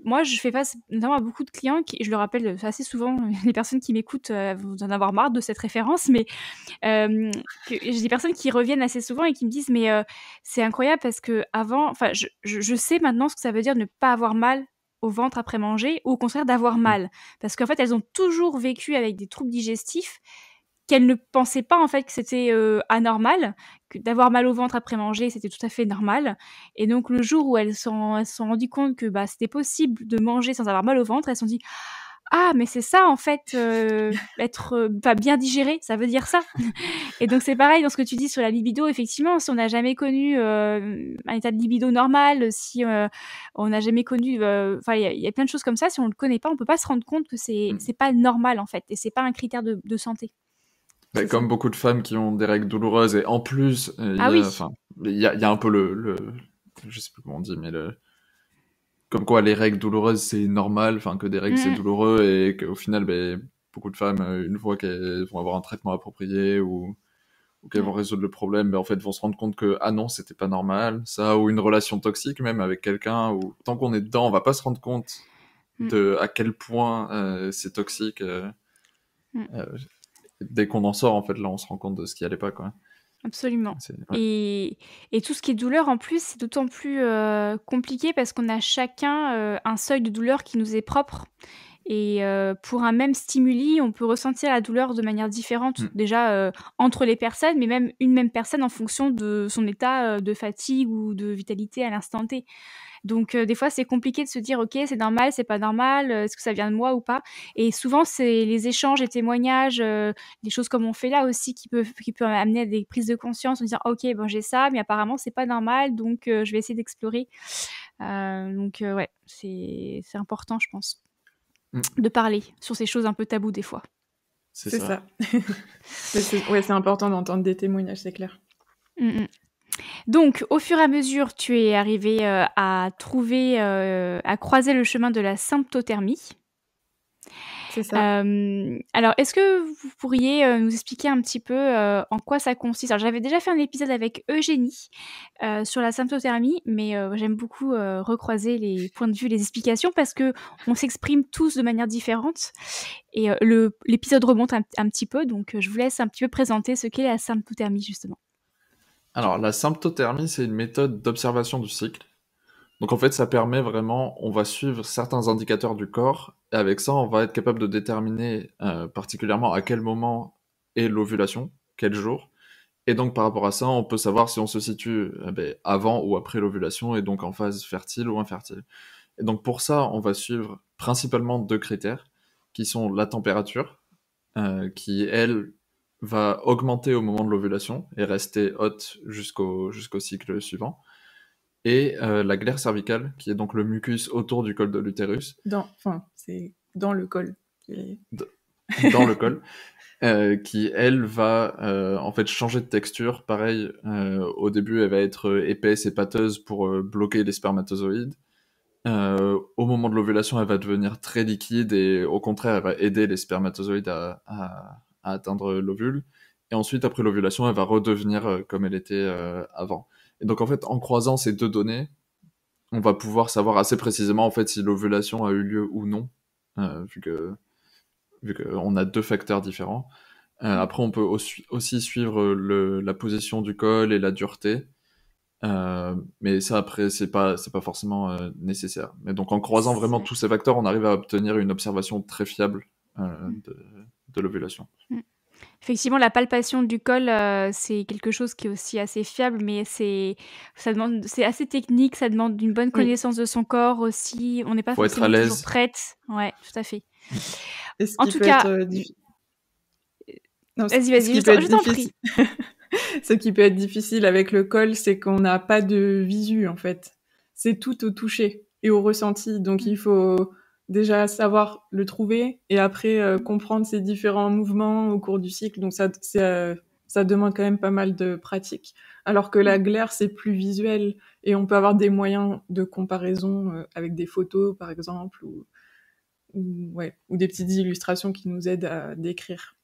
D: moi, je fais face notamment à beaucoup de clients qui, je le rappelle assez souvent, les personnes qui m'écoutent, vont en avoir marre de cette référence, mais que j'ai des personnes qui reviennent assez souvent et qui me disent: «Mais c'est incroyable parce qu'avant» enfin, je sais maintenant ce que ça veut dire de ne pas avoir mal au ventre après manger ou au contraire d'avoir mal. Parce qu'en fait, elles ont toujours vécu avec des troubles digestifs qu'elles ne pensaient pas en fait que c'était, anormal, que d'avoir mal au ventre après manger, c'était tout à fait normal et donc le jour où elles se sont rendues compte que, bah, c'était possible de manger sans avoir mal au ventre, elles se sont dit: ah, mais c'est ça en fait, être, bien digéré, ça veut dire ça. Et donc c'est pareil dans ce que tu dis sur la libido, effectivement, si on n'a jamais connu, un état de libido normal, si, on n'a jamais connu, enfin il y a plein de choses comme ça, si on le connaît pas, on peut pas se rendre compte que c'est pas normal en fait et c'est pas un critère de santé.
B: Bah,
C: C'est
B: comme
C: ça.
B: beaucoup de femmes qui ont des règles douloureuses, et en plus,
D: Ah oui.
B: il y a un peu je sais plus comment on dit, mais comme quoi les règles douloureuses c'est normal, enfin que des règles c'est
D: Mmh.
B: douloureux, et qu'au final, ben, beaucoup de femmes, une fois qu'elles vont avoir un traitement approprié, ou qu'elles vont
D: Ouais.
B: résoudre le problème, ben, en fait, vont se rendre compte que, ah non, c'était pas normal, ça, ou une relation toxique même avec quelqu'un, ou tant qu'on est dedans, on va pas se rendre compte
D: Mmh.
B: de à quel point c'est toxique.
D: Mmh.
B: Euh, Dès qu'on en sort, en fait, là, on se rend compte de ce qui allait pas, quoi.
D: Absolument.
B: Ouais.
D: Et tout ce qui est douleur, en plus, c'est d'autant plus, compliqué parce qu'on a chacun, un seuil de douleur qui nous est propre et pour un même stimuli, on peut ressentir la douleur de manière différente.
B: Mm.
D: Déjà, entre les personnes, mais même une même personne en fonction de son état, de fatigue ou de vitalité à l'instant T. Donc des fois, c'est compliqué de se dire: «OK, c'est normal, c'est pas normal, est-ce que ça vient de moi ou pas?» Et souvent, c'est les échanges, les témoignages, des choses comme on fait là aussi qui peut amener à des prises de conscience en disant: «OK, bon, j'ai ça, mais apparemment c'est pas normal, donc je vais essayer d'explorer». Ouais, c'est important, je pense,
B: Mm.
D: de parler sur ces choses un peu tabous des fois.
B: C'est
C: C'est
B: ça.
C: ça. Mais c'est important d'entendre des témoignages, c'est clair.
D: Mmh mh. Donc au fur et à mesure, tu es arrivé à trouver, à croiser le chemin de la symptothermie.
C: C'est ça.
D: Alors est-ce que vous pourriez, nous expliquer un petit peu, en quoi ça consiste? Alors j'avais déjà fait un épisode avec Eugénie, sur la symptothermie, mais j'aime beaucoup, recroiser les points de vue, les explications parce qu'on s'exprime tous de manière différente et l'épisode remonte un petit peu donc je vous laisse un petit peu présenter ce qu'est la symptothermie justement.
B: Alors, la symptothermie, c'est une méthode d'observation du cycle. Donc, en fait, ça permet vraiment, on va suivre certains indicateurs du corps, et avec ça, on va être capable de déterminer particulièrement à quel moment est l'ovulation, quel jour. Et donc, par rapport à ça, on peut savoir si on se situe avant ou après l'ovulation, et donc en phase fertile ou infertile. Et donc, pour ça, on va suivre principalement 2 critères, qui sont la température, qui, elle, va augmenter au moment de l'ovulation et rester haute jusqu'au cycle suivant. Et la glaire cervicale, qui est donc le mucus autour du col de l'utérus,
C: C'est dans le col.
B: dans le col, qui, elle, va en fait changer de texture. Pareil, au début, elle va être épaisse et pâteuse pour bloquer les spermatozoïdes. Au moment de l'ovulation, elle va devenir très liquide, et au contraire, elle va aider les spermatozoïdes à atteindre l'ovule. Et ensuite, après l'ovulation, elle va redevenir comme elle était avant. Et donc, en fait, en croisant ces 2 données, on va pouvoir savoir assez précisément en fait si l'ovulation a eu lieu ou non, vu que on a 2 facteurs différents. Après, on peut aussi suivre la position du col et la dureté. Mais ça, après, c'est pas forcément nécessaire. Mais donc, en croisant vraiment tous ces facteurs, on arrive à obtenir une observation très fiable de l'ovulation.
D: Effectivement, la palpation du col, c'est quelque chose qui est aussi assez fiable, mais c'est assez technique, ça demande une bonne
C: Oui.
D: connaissance de son corps aussi. On n'est pas
B: Faut être à
D: forcément toujours
B: l'aise.
D: prête. Ouais, tout à fait.
C: Et ce
D: En
C: qui
D: tout
C: peut
D: cas,
C: être non, ce
D: vas-y,
C: qui peut être
D: je t'en
C: difficile,
D: prie.
C: ce qui peut être difficile avec le col, c'est qu'on n'a pas de visu en fait. C'est tout au toucher et au ressenti. Donc il faut déjà savoir le trouver et après comprendre ses différents mouvements au cours du cycle. Donc ça demande quand même pas mal de pratique. Alors que la glaire, c'est plus visuel et on peut avoir des moyens de comparaison avec des photos par exemple ou des petites illustrations qui nous aident à décrire.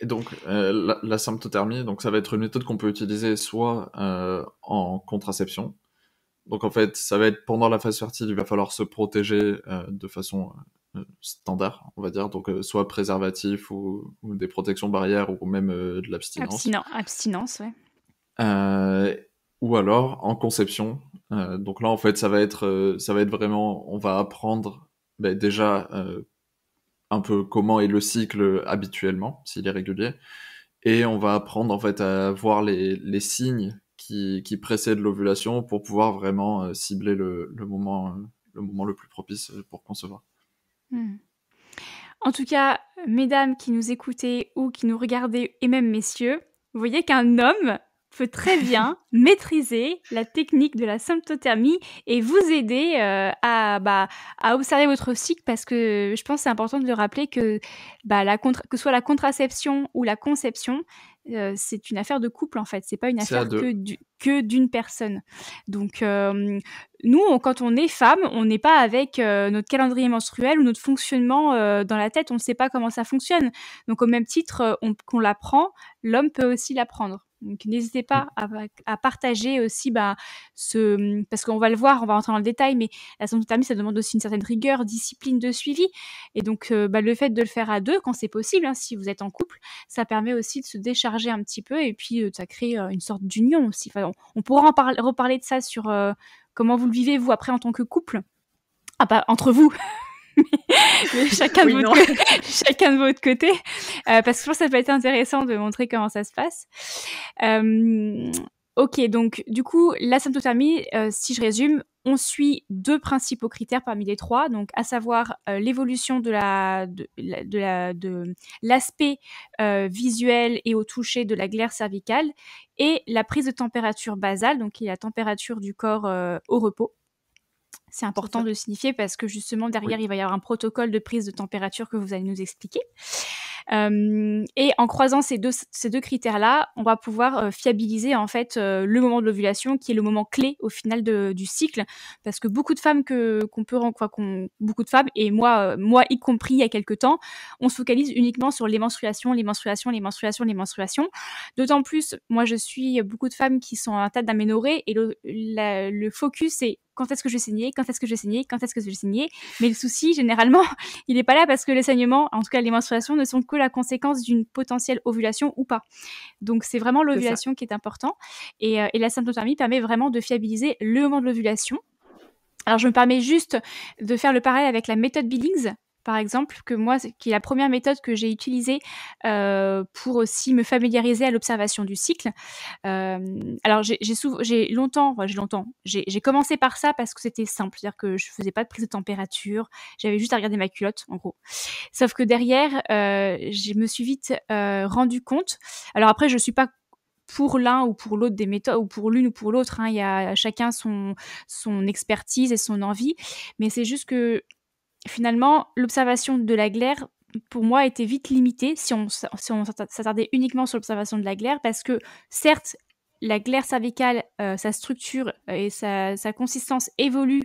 B: Et donc, la symptothermie, donc ça va être une méthode qu'on peut utiliser soit en contraception. Donc, en fait, ça va être pendant la phase fertile, il va falloir se protéger de façon standard, on va dire. Donc, soit préservatif ou des protections barrières, ou même de l'abstinence.
D: Abstinence, ouais.
B: Ou alors en conception. Donc là, en fait, ça va être vraiment, on va apprendre déjà un peu comment est le cycle habituellement, s'il est régulier, et on va apprendre en fait à voir les signes qui précèdent l'ovulation pour pouvoir vraiment cibler le moment le plus propice pour concevoir.
D: Mmh. En tout cas, mesdames qui nous écoutez ou qui nous regardez, et même messieurs, vous voyez qu'un homme peut très bien maîtriser la technique de la symptothermie et vous aider à observer votre cycle, parce que je pense que c'est important de le rappeler que que ce soit la contraception ou la conception, c'est une affaire de couple en fait, c'est pas une
B: C'est à
D: affaire
B: deux.
D: que d'une personne. Donc nous, quand on est femme, on n'est pas avec notre calendrier menstruel ou notre fonctionnement dans la tête, on ne sait pas comment ça fonctionne. Donc au même titre qu'on l'apprend, l'homme peut aussi l'apprendre. Donc n'hésitez pas à partager aussi parce qu'on va le voir, on va rentrer dans le détail, mais la symptothermie, ça demande aussi une certaine rigueur, discipline de suivi. Et donc le fait de le faire à deux, quand c'est possible, hein, si vous êtes en couple, ça permet aussi de se décharger un petit peu et puis ça crée une sorte d'union aussi. Enfin, on pourra reparler de ça sur comment vous le vivez, vous, après, en tant que couple. Ah, pas entre vous, mais chacun,
C: Oui,
D: chacun de votre côté. Parce que je pense que ça peut être intéressant de montrer comment ça se passe. Ok, donc du coup, la symptothermie, si je résume, on suit 2 principaux critères parmi les 3, donc à savoir l'évolution de l'aspect visuel et au toucher de la glaire cervicale et la prise de température basale, donc qui est la température du corps au repos. C'est important de le signifier parce que justement derrière, il va y avoir un protocole de prise de température que vous allez nous expliquer. Et en croisant ces deux critères-là, on va pouvoir fiabiliser en fait le moment de l'ovulation, qui est le moment clé au final du cycle, parce que beaucoup de femmes beaucoup de femmes et moi y compris il y a quelques temps, on se focalise uniquement sur les menstruations. D'autant plus, moi je suis beaucoup de femmes qui sont à un stade d'aménorrhée et le focus c'est quand est-ce que je vais saigner, mais le souci généralement il n'est pas là parce que les saignements, en tout cas les menstruations, ne sont que la conséquence d'une potentielle ovulation ou pas. Donc c'est vraiment l'ovulation qui est important. Et la symptothermie permet vraiment de fiabiliser le moment de l'ovulation. Alors je me permets juste de faire le parallèle avec la méthode Billings, par exemple, qui est la première méthode que j'ai utilisée pour aussi me familiariser à l'observation du cycle. Alors j'ai commencé par ça parce que c'était simple, c'est-à-dire que je faisais pas de prise de température, j'avais juste à regarder ma culotte, en gros. Sauf que derrière, je me suis vite rendu compte. Alors après, je suis pas pour l'un ou pour l'autre des méthodes, ou pour l'une ou pour l'autre, hein, il y a chacun son expertise et son envie, mais c'est juste que finalement, l'observation de la glaire, pour moi, était vite limitée si on s'attardait uniquement sur l'observation de la glaire, parce que certes, la glaire cervicale, sa structure et sa consistance évolue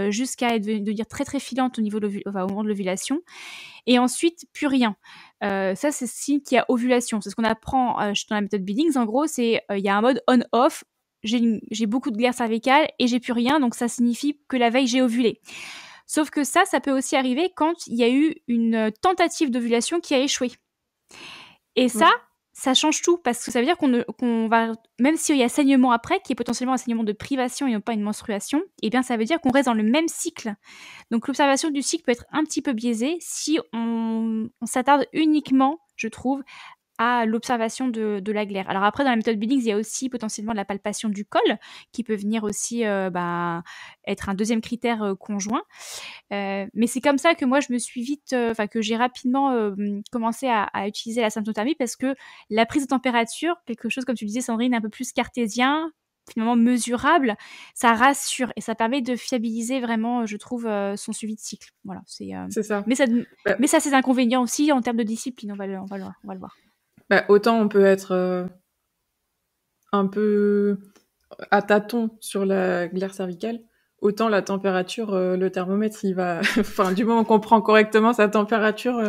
D: jusqu'à devenir très très filante au moment de l'ovulation, et ensuite plus rien. Ça, c'est signe qu'il y a ovulation. C'est ce qu'on apprend dans la méthode Billings. En gros, c'est il y a un mode on-off. J'ai beaucoup de glaire cervicale et j'ai plus rien, donc ça signifie que la veille j'ai ovulé. Sauf que ça peut aussi arriver quand il y a eu une tentative d'ovulation qui a échoué. Et ça change tout, parce que ça veut dire qu'on va, même s'il y a saignement après, qui est potentiellement un saignement de privation et non pas une menstruation, eh bien ça veut dire qu'on reste dans le même cycle. Donc l'observation du cycle peut être un petit peu biaisée si on s'attarde uniquement, je trouve, à l'observation de la glaire. Alors après, dans la méthode Billings, il y a aussi potentiellement la palpation du col, qui peut venir aussi être un deuxième critère conjoint. Mais c'est comme ça que moi, je me suis que j'ai rapidement commencé à utiliser la symptothermie, parce que la prise de température, quelque chose, comme tu disais, Sandrine, un peu plus cartésien, finalement mesurable, ça rassure et ça permet de fiabiliser vraiment, je trouve, son suivi de cycle. Voilà, c'est
C: ça.
D: Mais ça a ses inconvénients aussi en termes de discipline, on va le voir.
C: Autant on peut être un peu à tâtons sur la glaire cervicale, autant la température, le thermomètre, il va... enfin, du moment qu'on prend correctement sa température,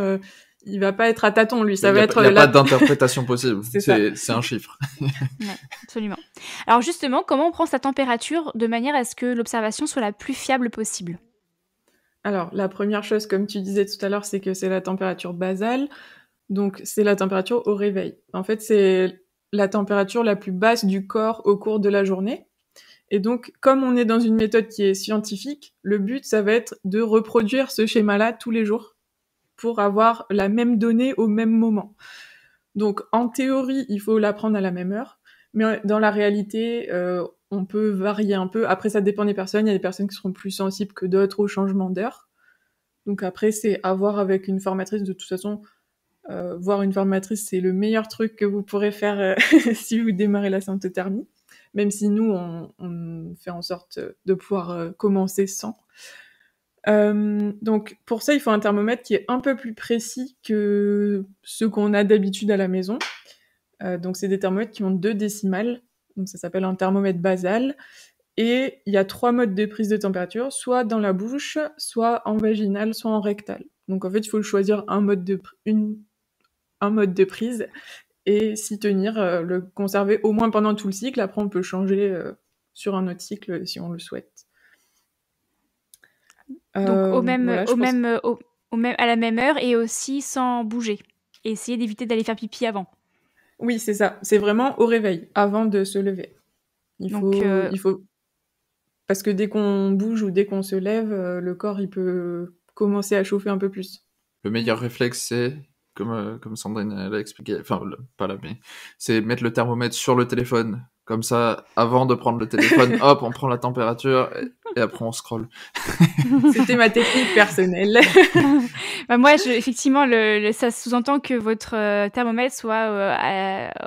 C: il va pas être à tâtons, lui. Ça va être...
B: Il n'y a pas d'interprétation possible. C'est un chiffre.
D: Ouais, absolument. Alors justement, comment on prend sa température de manière à ce que l'observation soit la plus fiable possible ?
C: Alors, la première chose, comme tu disais tout à l'heure, c'est que c'est la température basale. Donc, c'est la température au réveil. En fait, c'est la température la plus basse du corps au cours de la journée. Et donc, comme on est dans une méthode qui est scientifique, le but, ça va être de reproduire ce schéma-là tous les jours pour avoir la même donnée au même moment. Donc, en théorie, il faut l'apprendre à la même heure. Mais dans la réalité, on peut varier un peu. Après, ça dépend des personnes. Il y a des personnes qui seront plus sensibles que d'autres au changement d'heure. Donc après, c'est à voir avec une formatrice. De toute façon, voir une formatrice, c'est le meilleur truc que vous pourrez faire si vous démarrez la symptothermie. Même si nous, on fait en sorte de pouvoir commencer sans. Donc pour ça, il faut un thermomètre qui est un peu plus précis que ceux qu'on a d'habitude à la maison. Donc c'est des thermomètres qui ont 2 décimales. Donc ça s'appelle un thermomètre basal. Et il y a 3 modes de prise de température, soit dans la bouche, soit en vaginal, soit en rectal. Donc en fait, il faut choisir un mode de prise et s'y tenir, le conserver au moins pendant tout le cycle. Après, on peut changer sur un autre cycle si on le souhaite.
D: Donc à la même heure et aussi sans bouger. Et essayer d'éviter d'aller faire pipi avant.
C: Oui, c'est ça. C'est vraiment au réveil, avant de se lever. Il faut... Parce que dès qu'on bouge ou dès qu'on se lève, le corps, il peut commencer à chauffer un peu plus.
B: Le meilleur réflexe, c'est, comme Sandrine l'a expliqué, enfin, pas là, mais c'est mettre le thermomètre sur le téléphone. Comme ça, avant de prendre le téléphone, hop, on prend la température et après on scrolle.
C: C'était ma technique personnelle.
D: Moi, effectivement, ça sous-entend que votre thermomètre soit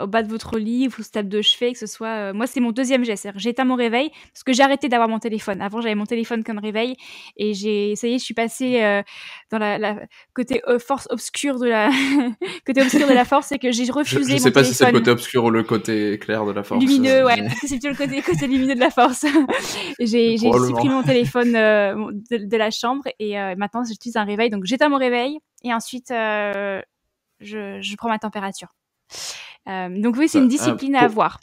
D: au bas de votre lit ou sous table de chevet, que ce soit... moi, c'est mon deuxième geste. C'est-à-dire, j'éteins mon réveil parce que j'ai arrêté d'avoir mon téléphone. Avant, j'avais mon téléphone comme réveil et ça y est, je suis passée dans la côté force obscure de la côté obscur de la force, c'est que j'ai refusé mon téléphone.
B: Je sais pas si c'est le côté obscur ou le côté clair de la force.
D: Lumineux, ouais. Peut-être que c'est plutôt le côté lumineux de la force. J'ai supprimé mon téléphone de la chambre et maintenant j'utilise un réveil. Donc j'éteins mon réveil et ensuite je prends ma température. Donc oui, c'est une discipline à avoir.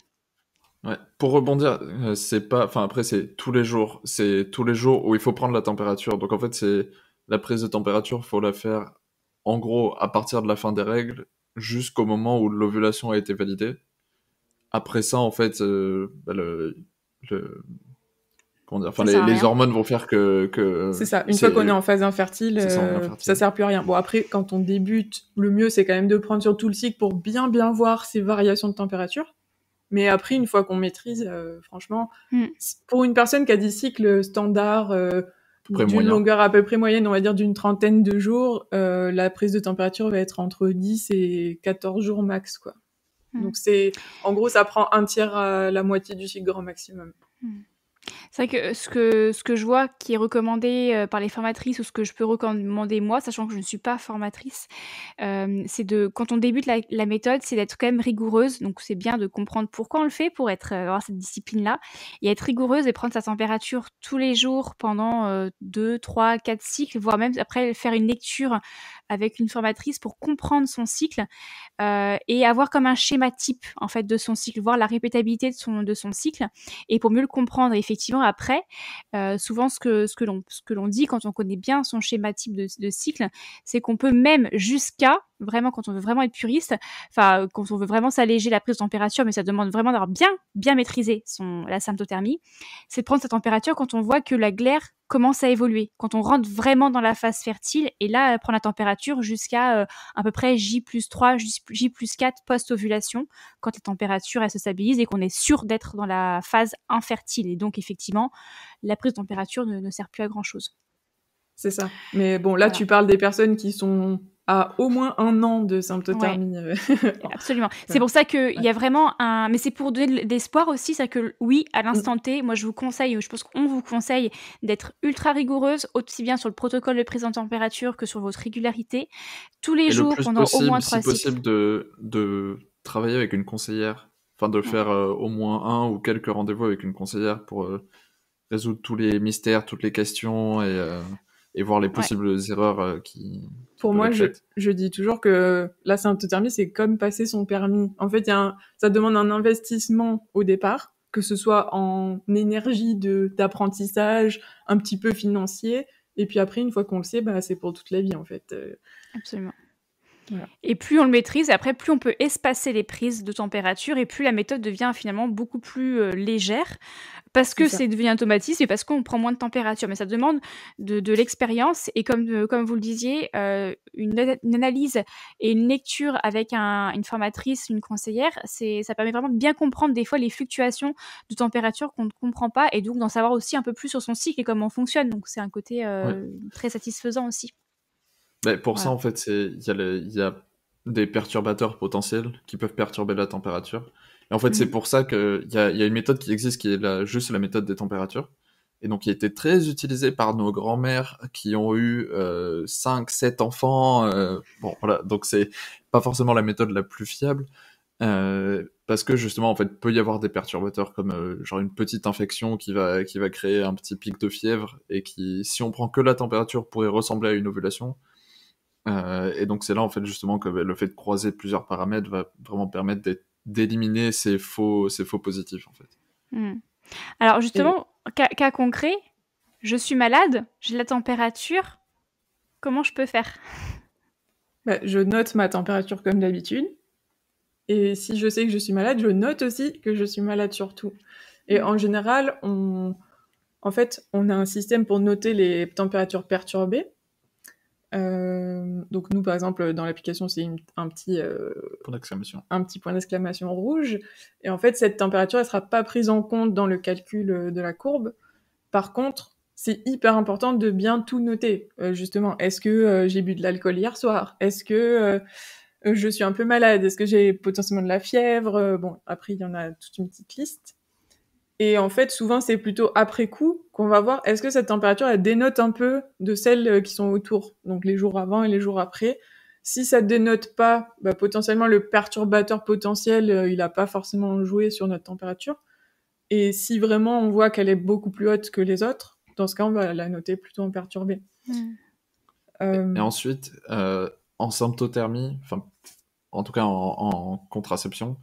B: Ouais. Pour rebondir, c'est pas, enfin après c'est tous les jours où il faut prendre la température. Donc en fait c'est la prise de température, faut la faire en gros à partir de la fin des règles jusqu'au moment où l'ovulation a été validée. Après ça, en fait, comment dire, enfin, les hormones vont faire que
C: c'est ça. Une fois qu'on est en phase infertile, ça sert plus à rien. Bon, après, quand on débute, le mieux, c'est quand même de prendre sur tout le cycle pour bien voir ces variations de température. Mais après, une fois qu'on maîtrise, franchement, pour une personne qui a des cycles standards, d'une longueur à peu près moyenne, on va dire d'une 30aine de jours, la prise de température va être entre 10 et 14 jours max, quoi. Donc en gros, ça prend un tiers à la moitié du cycle grand maximum.
D: C'est vrai que ce que je vois qui est recommandé par les formatrices ou ce que je peux recommander moi, sachant que je ne suis pas formatrice, c'est quand on débute la méthode, c'est d'être quand même rigoureuse. Donc c'est bien de comprendre pourquoi on le fait pour avoir cette discipline-là et être rigoureuse et prendre sa température tous les jours pendant 2, 3, 4 cycles, voire même après faire une lecture avec une formatrice pour comprendre son cycle et avoir comme un schéma type en fait de son cycle, voir la répétabilité de son cycle et pour mieux le comprendre. Et effectivement après, souvent ce que l'on dit quand on connaît bien son schéma type de cycle, c'est qu'on peut même jusqu'à vraiment, quand on veut vraiment être puriste, enfin quand on veut vraiment s'alléger la prise de température, mais ça demande vraiment d'avoir bien maîtrisé la symptothermie, c'est de prendre sa température quand on voit que la glaire commence à évoluer, quand on rentre vraiment dans la phase fertile, et là prendre la température jusqu'à à peu près J+3, J+4 post-ovulation, quand la température elle se stabilise et qu'on est sûr d'être dans la phase infertile. Et donc effectivement, la prise de température ne sert plus à grand chose.
C: C'est ça. Mais bon, là, tu parles des personnes qui sont à au moins 1 an de symptothermie. Ouais.
D: Absolument. C'est pour ça qu'il y a vraiment mais c'est pour donner de l'espoir aussi, c'est que oui, à l'instant T, moi je pense qu'on vous conseille d'être ultra rigoureuse, aussi bien sur le protocole de prise en température que sur votre régularité, tous les jours pendant au moins 3 cycles.
B: Si possible de travailler avec une conseillère, enfin de faire au moins 1 ou quelques rendez-vous avec une conseillère pour résoudre tous les mystères, toutes les questions et voir les possibles erreurs qui
C: pour moi, je dis toujours que la symptothermie, c'est comme passer son permis. En fait, ça demande un investissement au départ, que ce soit en énergie d'apprentissage, un petit peu financier, et puis après, une fois qu'on le sait, c'est pour toute la vie, en fait.
D: Absolument. Voilà. Et plus on le maîtrise, et après plus on peut espacer les prises de température et plus la méthode devient finalement beaucoup plus légère parce que c'est devenu un automatisme et parce qu'on prend moins de température. Mais ça demande de l'expérience et comme vous le disiez, une analyse et une lecture avec une formatrice, une conseillère, ça permet vraiment de bien comprendre des fois les fluctuations de température qu'on ne comprend pas et donc d'en savoir aussi un peu plus sur son cycle et comment on fonctionne. Donc c'est un côté très satisfaisant aussi.
B: Mais pour ça,
D: Voilà.
B: en fait, il y a des perturbateurs potentiels qui peuvent perturber la température. Et en fait, c'est
D: Mhm.
B: pour ça il y a une méthode qui existe qui est juste la méthode des températures. Et donc, qui a été très utilisée par nos grands-mères qui ont eu 5, 7 enfants. Bon, voilà. Donc, c'est pas forcément la méthode la plus fiable. Parce que justement, en fait, peut y avoir des perturbateurs comme genre une petite infection qui va créer un petit pic de fièvre et qui, si on prend que la température, pourrait ressembler à une ovulation. Et donc c'est là en fait justement que le fait de croiser plusieurs paramètres va vraiment permettre d'éliminer ces faux positifs en fait.
D: Mhm. Alors
C: Et
D: justement, cas concret, je suis malade, j'ai la température, comment je peux faire?
C: je note ma température comme d'habitude. Et si je sais que je suis malade, je note aussi que je suis malade surtout. Et en général, en fait, on a un système pour noter les températures perturbées. Donc nous, par exemple, dans l'application, c'est un petit
B: Point d'exclamation.
C: un petit point d'exclamation rouge. Et en fait, cette température, elle sera pas prise en compte dans le calcul de la courbe. Par contre, c'est hyper important de bien tout noter. Justement, est-ce que j'ai bu de l'alcool hier soir? Est-ce que je suis un peu malade? Est-ce que j'ai potentiellement de la fièvre? Bon, après, il y en a toute une petite liste. Et en fait, souvent, c'est plutôt après coup qu'on va voir est-ce que cette température, elle dénote un peu de celles qui sont autour, donc les jours avant et les jours après. Si ça dénote pas, potentiellement, le perturbateur potentiel, il a pas forcément joué sur notre température. Et si vraiment on voit qu'elle est beaucoup plus haute que les autres, dans ce cas, on va la noter plutôt en perturbée.
D: Mhm.
B: Et
C: Euh,
B: ensuite, en symptothermie, enfin en tout cas en contraception,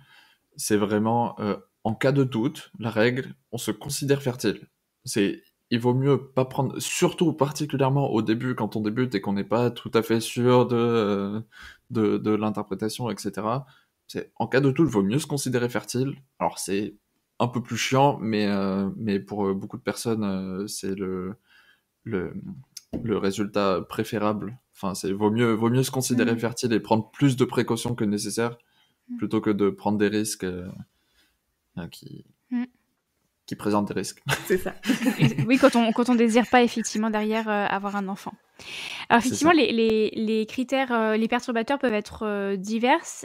B: c'est vraiment en cas de doute, la règle, on se considère fertile. Il vaut mieux pas prendre, surtout particulièrement au début, quand on débute et qu'on n'est pas tout à fait sûr de l'interprétation, etc. En cas de doute, il vaut mieux se considérer fertile. Alors c'est un peu plus chiant, mais pour beaucoup de personnes, c'est le, le résultat préférable. Enfin, vaut mieux se considérer
D: Mhm.
B: fertile et prendre plus de précautions que nécessaire plutôt que de prendre des risques qui,
D: Mhm.
B: qui présentent des risques.
C: c'est ça.
D: Oui, quand on désire pas effectivement derrière avoir un enfant. Alors
B: C'est
D: effectivement,
B: ça.
D: les critères, les perturbateurs peuvent être diverses,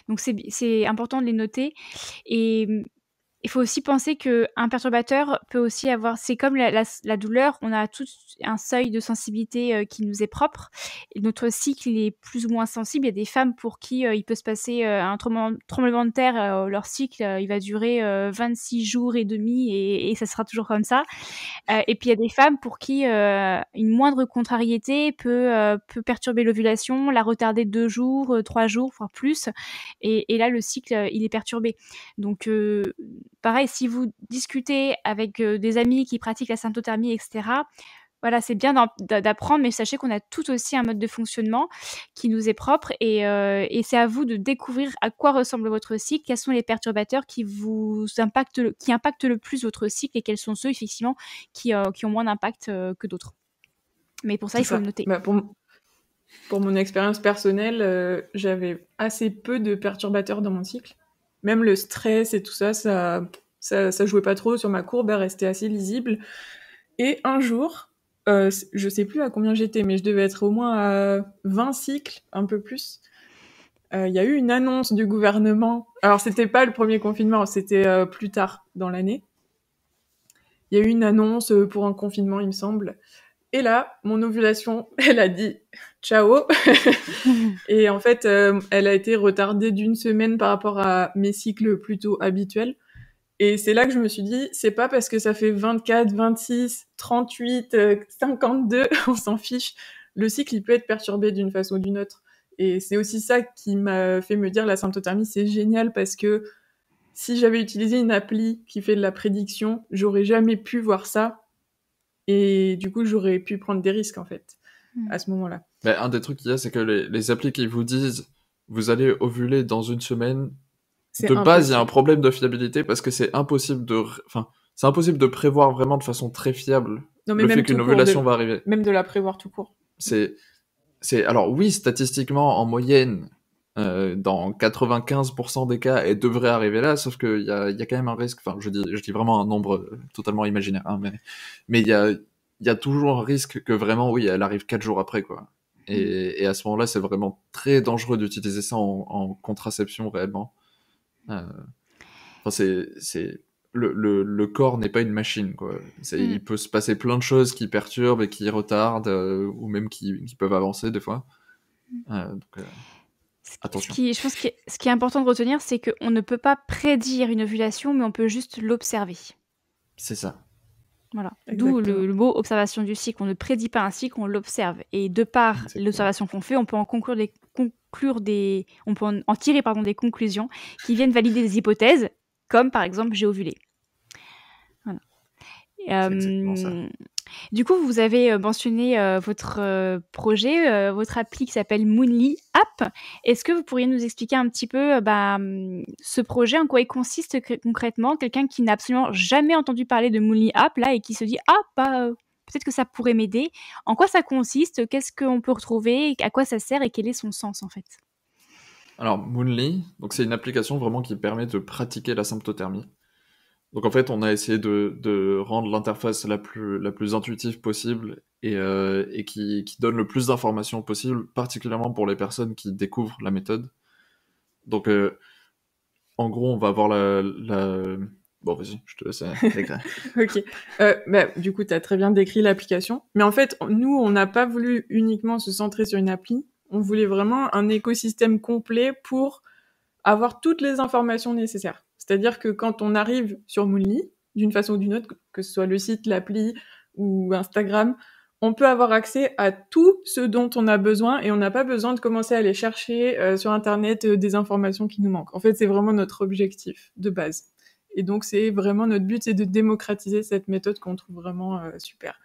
D: donc c'est important de les noter et il faut aussi penser qu'un perturbateur peut aussi avoir c'est comme la douleur, on a tous un seuil de sensibilité, qui nous est propre et notre cycle, il est plus ou moins sensible. Il y a des femmes pour qui, il peut se passer, un tremblement de terre, leur cycle, il va durer, 26 jours et demi et ça sera toujours comme ça. Et puis il y a des femmes pour qui, une moindre contrariété peut perturber l'ovulation, la retarder 2 jours, 3 jours, voire plus et là le cycle, il est perturbé. Donc pareil, si vous discutez avec, des amis qui pratiquent la symptothermie et cetera, voilà, c'est bien d'apprendre, mais sachez qu'on a tout aussi un mode de fonctionnement qui nous est propre et c'est à vous de découvrir à quoi ressemble votre cycle, quels sont les perturbateurs qui impactent le plus votre cycle et quels sont ceux effectivement qui ont moins d'impact, que d'autres. Mais pour ça,
C: C'est
D: il faut le
C: ça.
D: noter.
C: Pour mon expérience personnelle, j'avais assez peu de perturbateurs dans mon cycle. Même le stress et tout ça, ça jouait pas trop sur ma courbe, elle restait assez lisible. Et un jour, je sais plus à combien j'étais, mais je devais être au moins à 20 cycles, un peu plus. Il y a eu une annonce du gouvernement. Alors, c'était pas le premier confinement, c'était plus tard dans l'année. Il y a eu une annonce pour un confinement, il me semble. Et là, mon ovulation, elle a dit ciao. Et en fait, elle a été retardée d'1 semaine par rapport à mes cycles plutôt habituels. Et c'est là que je me suis dit, c'est pas parce que ça fait 24, 26, 38, 52, on s'en fiche. Le cycle, il peut être perturbé d'une façon ou d'une autre. Et c'est aussi ça qui m'a fait me dire la symptothermie, c'est génial parce que si j'avais utilisé une appli qui fait de la prédiction, j'aurais jamais pu voir ça. Et du coup, j'aurais pu prendre des risques, en fait, à ce moment-là.
B: Ben, un des trucs qu'il y a, c'est que les applis qui vous disent vous allez ovuler dans 1 semaine,
C: C'est
B: de base, il y a un
C: impossible.
B: problème de fiabilité parce que c'est impossible de prévoir vraiment de façon très fiable
C: Non, mais
B: le fait
C: même
B: qu'une
C: tout court,
B: ovulation va arriver.
C: même de la prévoir tout court.
B: C'est, alors oui, statistiquement, en moyenne, dans 95% des cas, elle devrait arriver là, sauf qu'il y a quand même un risque, enfin, je dis vraiment un nombre totalement imaginaire, hein, mais il y a toujours un risque que vraiment, oui, elle arrive 4 jours après, quoi. Et à ce moment-là, c'est vraiment très dangereux d'utiliser ça en contraception réellement. Euh, Enfin, le corps n'est pas une machine, quoi. Il peut se passer plein de choses qui perturbent et qui retardent, ou même qui peuvent avancer des fois. Donc, attention.
D: Je pense que ce qui est important de retenir, c'est qu'on ne peut pas prédire une ovulation, mais on peut juste l'observer.
B: C'est ça.
D: Voilà. D'où le mot observation du cycle. On ne prédit pas un cycle, on l'observe. Et de par l'observation qu'on fait, on peut en tirer des conclusions qui viennent valider des hypothèses, comme par exemple j'ai ovulé. Voilà.
B: C'est exactement ça.
D: Du coup, vous avez mentionné votre projet, votre appli qui s'appelle Moonly App. Est-ce que vous pourriez nous expliquer un petit peu ce projet, en quoi il consiste concrètement? Quelqu'un qui n'a absolument jamais entendu parler de Moonly App là et qui se dit peut-être que ça pourrait m'aider. En quoi ça consiste? Qu'est-ce qu'on peut retrouver? À quoi ça sert et quel est son sens en fait?
B: Alors, Moonly, donc c'est une application vraiment qui permet de pratiquer la symptothermie. Donc en fait, on a essayé de rendre l'interface la plus intuitive possible et qui donne le plus d'informations possible, particulièrement pour les personnes qui découvrent la méthode. Donc en gros, on va avoir Bon, vas-y, je te laisse décrire.
C: Ok. Du coup, tu as très bien décrit l'application. Mais en fait, nous, on n'a pas voulu uniquement se centrer sur une appli. On voulait vraiment un écosystème complet pour avoir toutes les informations nécessaires. C'est-à-dire que quand on arrive sur Moonly, d'une façon ou d'une autre, que ce soit le site, l'appli ou Instagram, on peut avoir accès à tout ce dont on a besoin et on n'a pas besoin de commencer à aller chercher sur Internet des informations qui nous manquent. En fait, c'est vraiment notre objectif de base. Et donc, c'est vraiment notre but, c'est de démocratiser cette méthode qu'on trouve vraiment super.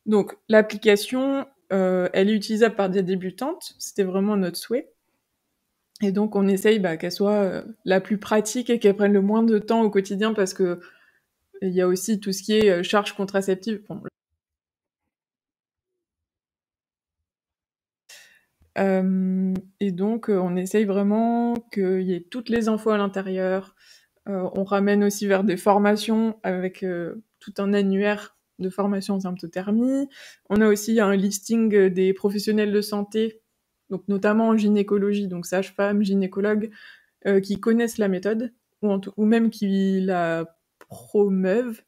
C: Donc, l'application, elle est utilisable par des débutantes. C'était vraiment notre souhait. Et donc, on essaye qu'elle soit la plus pratique et qu'elle prenne le moins de temps au quotidien parce que il y a aussi tout ce qui est charge contraceptive. Bon. Et donc, on essaye vraiment qu'il y ait toutes les infos à l'intérieur. On ramène aussi vers des formations avec tout un annuaire de formation en symptothermie. On a aussi un listing des professionnels de santé, donc notamment en gynécologie, donc sages-femmes, gynécologues, qui connaissent la méthode, ou même qui la promeuvent.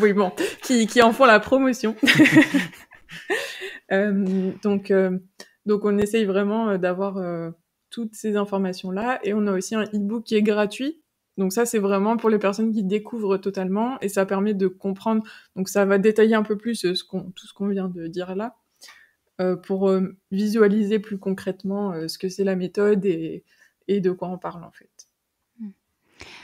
C: Oui, bon, qui en font la promotion. Donc on essaye vraiment d'avoir toutes ces informations-là. Et on a aussi un e-book qui est gratuit. Donc ça, c'est vraiment pour les personnes qui découvrent totalement. Et ça permet de comprendre. Donc ça va détailler un peu plus tout ce qu'on vient de dire là. Pour visualiser plus concrètement ce que c'est la méthode et de quoi on parle en fait.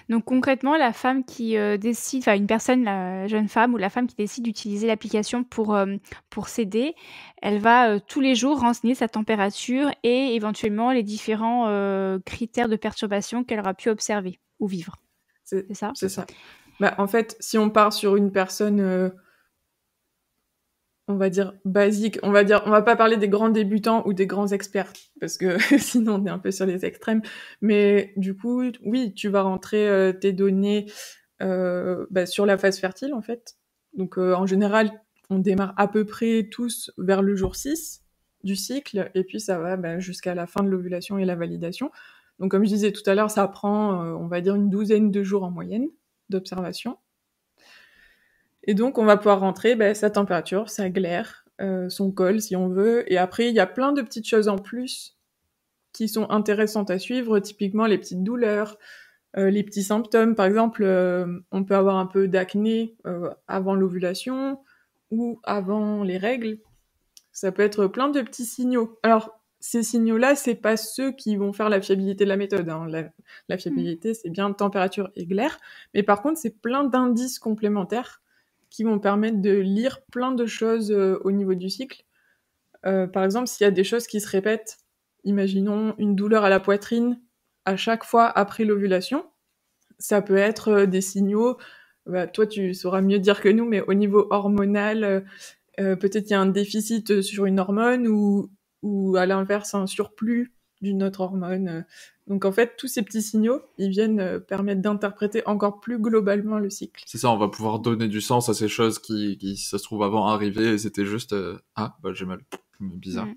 D: Donc concrètement, la femme qui décide, enfin une personne, la jeune femme ou la femme qui décide d'utiliser l'application pour s'aider, elle va tous les jours renseigner sa température et éventuellement les différents critères de perturbation qu'elle aura pu observer ou vivre. C'est ça?
C: C'est ça. En fait, si on part sur une personne on va dire basique, on va pas parler des grands débutants ou des grands experts parce que sinon on est un peu sur les extrêmes, mais du coup oui, tu vas rentrer tes données sur la phase fertile en fait. Donc en général, on démarre à peu près tous vers le jour 6 du cycle et puis ça va jusqu'à la fin de l'ovulation et la validation. Donc comme je disais tout à l'heure, ça prend on va dire une 12aine de jours en moyenne d'observation. Et donc, on va pouvoir rentrer sa température, sa glaire, son col, si on veut. Et après, il y a plein de petites choses en plus qui sont intéressantes à suivre, typiquement les petites douleurs, les petits symptômes. Par exemple, on peut avoir un peu d'acné avant l'ovulation ou avant les règles. Ça peut être plein de petits signaux. Alors, ces signaux-là, c'est pas ceux qui vont faire la fiabilité de la méthode. Hein. La fiabilité, c'est bien température et glaire. Mais par contre, c'est plein d'indices complémentaires qui vont permettre de lire plein de choses au niveau du cycle. Par exemple, s'il y a des choses qui se répètent, imaginons une douleur à la poitrine à chaque fois après l'ovulation, ça peut être des signaux, toi tu sauras mieux dire que nous, mais au niveau hormonal, peut-être il y a un déficit sur une hormone ou à l'inverse un surplus d'une autre hormone. Donc en fait, tous ces petits signaux, ils viennent permettre d'interpréter encore plus globalement le cycle.
B: C'est ça, on va pouvoir donner du sens à ces choses qui ça se trouve, avant arrivaient et c'était juste ah, bah j'ai mal. Bizarre.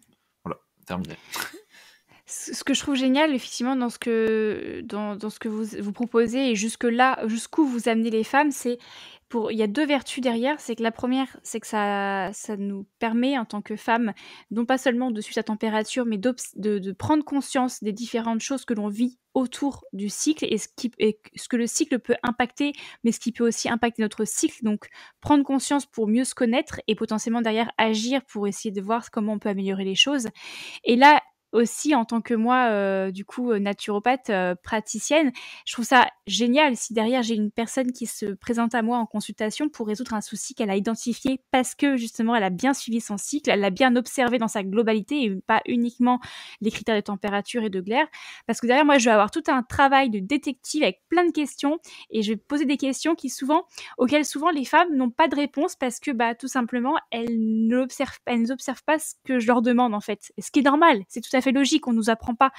B: Voilà, terminé.
D: Ce que je trouve génial, effectivement, dans ce que vous proposez et jusqu'où vous amenez les femmes, il y a 2 vertus derrière. C'est que la première, c'est que ça nous permet, en tant que femmes, non pas seulement de suivre sa température, mais de prendre conscience des différentes choses que l'on vit autour du cycle et ce que le cycle peut impacter, mais ce qui peut aussi impacter notre cycle. Donc, prendre conscience pour mieux se connaître et potentiellement derrière agir pour essayer de voir comment on peut améliorer les choses. Et là, aussi, en tant que moi, du coup, naturopathe, praticienne, je trouve ça génial si derrière j'ai une personne qui se présente à moi en consultation pour résoudre un souci qu'elle a identifié parce que justement elle a bien suivi son cycle, elle l'a bien observé dans sa globalité et pas uniquement les critères de température et de glaire. Parce que derrière moi, je vais avoir tout un travail de détective avec plein de questions et je vais poser des questions auxquelles souvent les femmes n'ont pas de réponse parce que tout simplement elles n'observent pas ce que je leur demande en fait. Et ce qui est normal, c'est tout à fait logique, on nous apprend pas.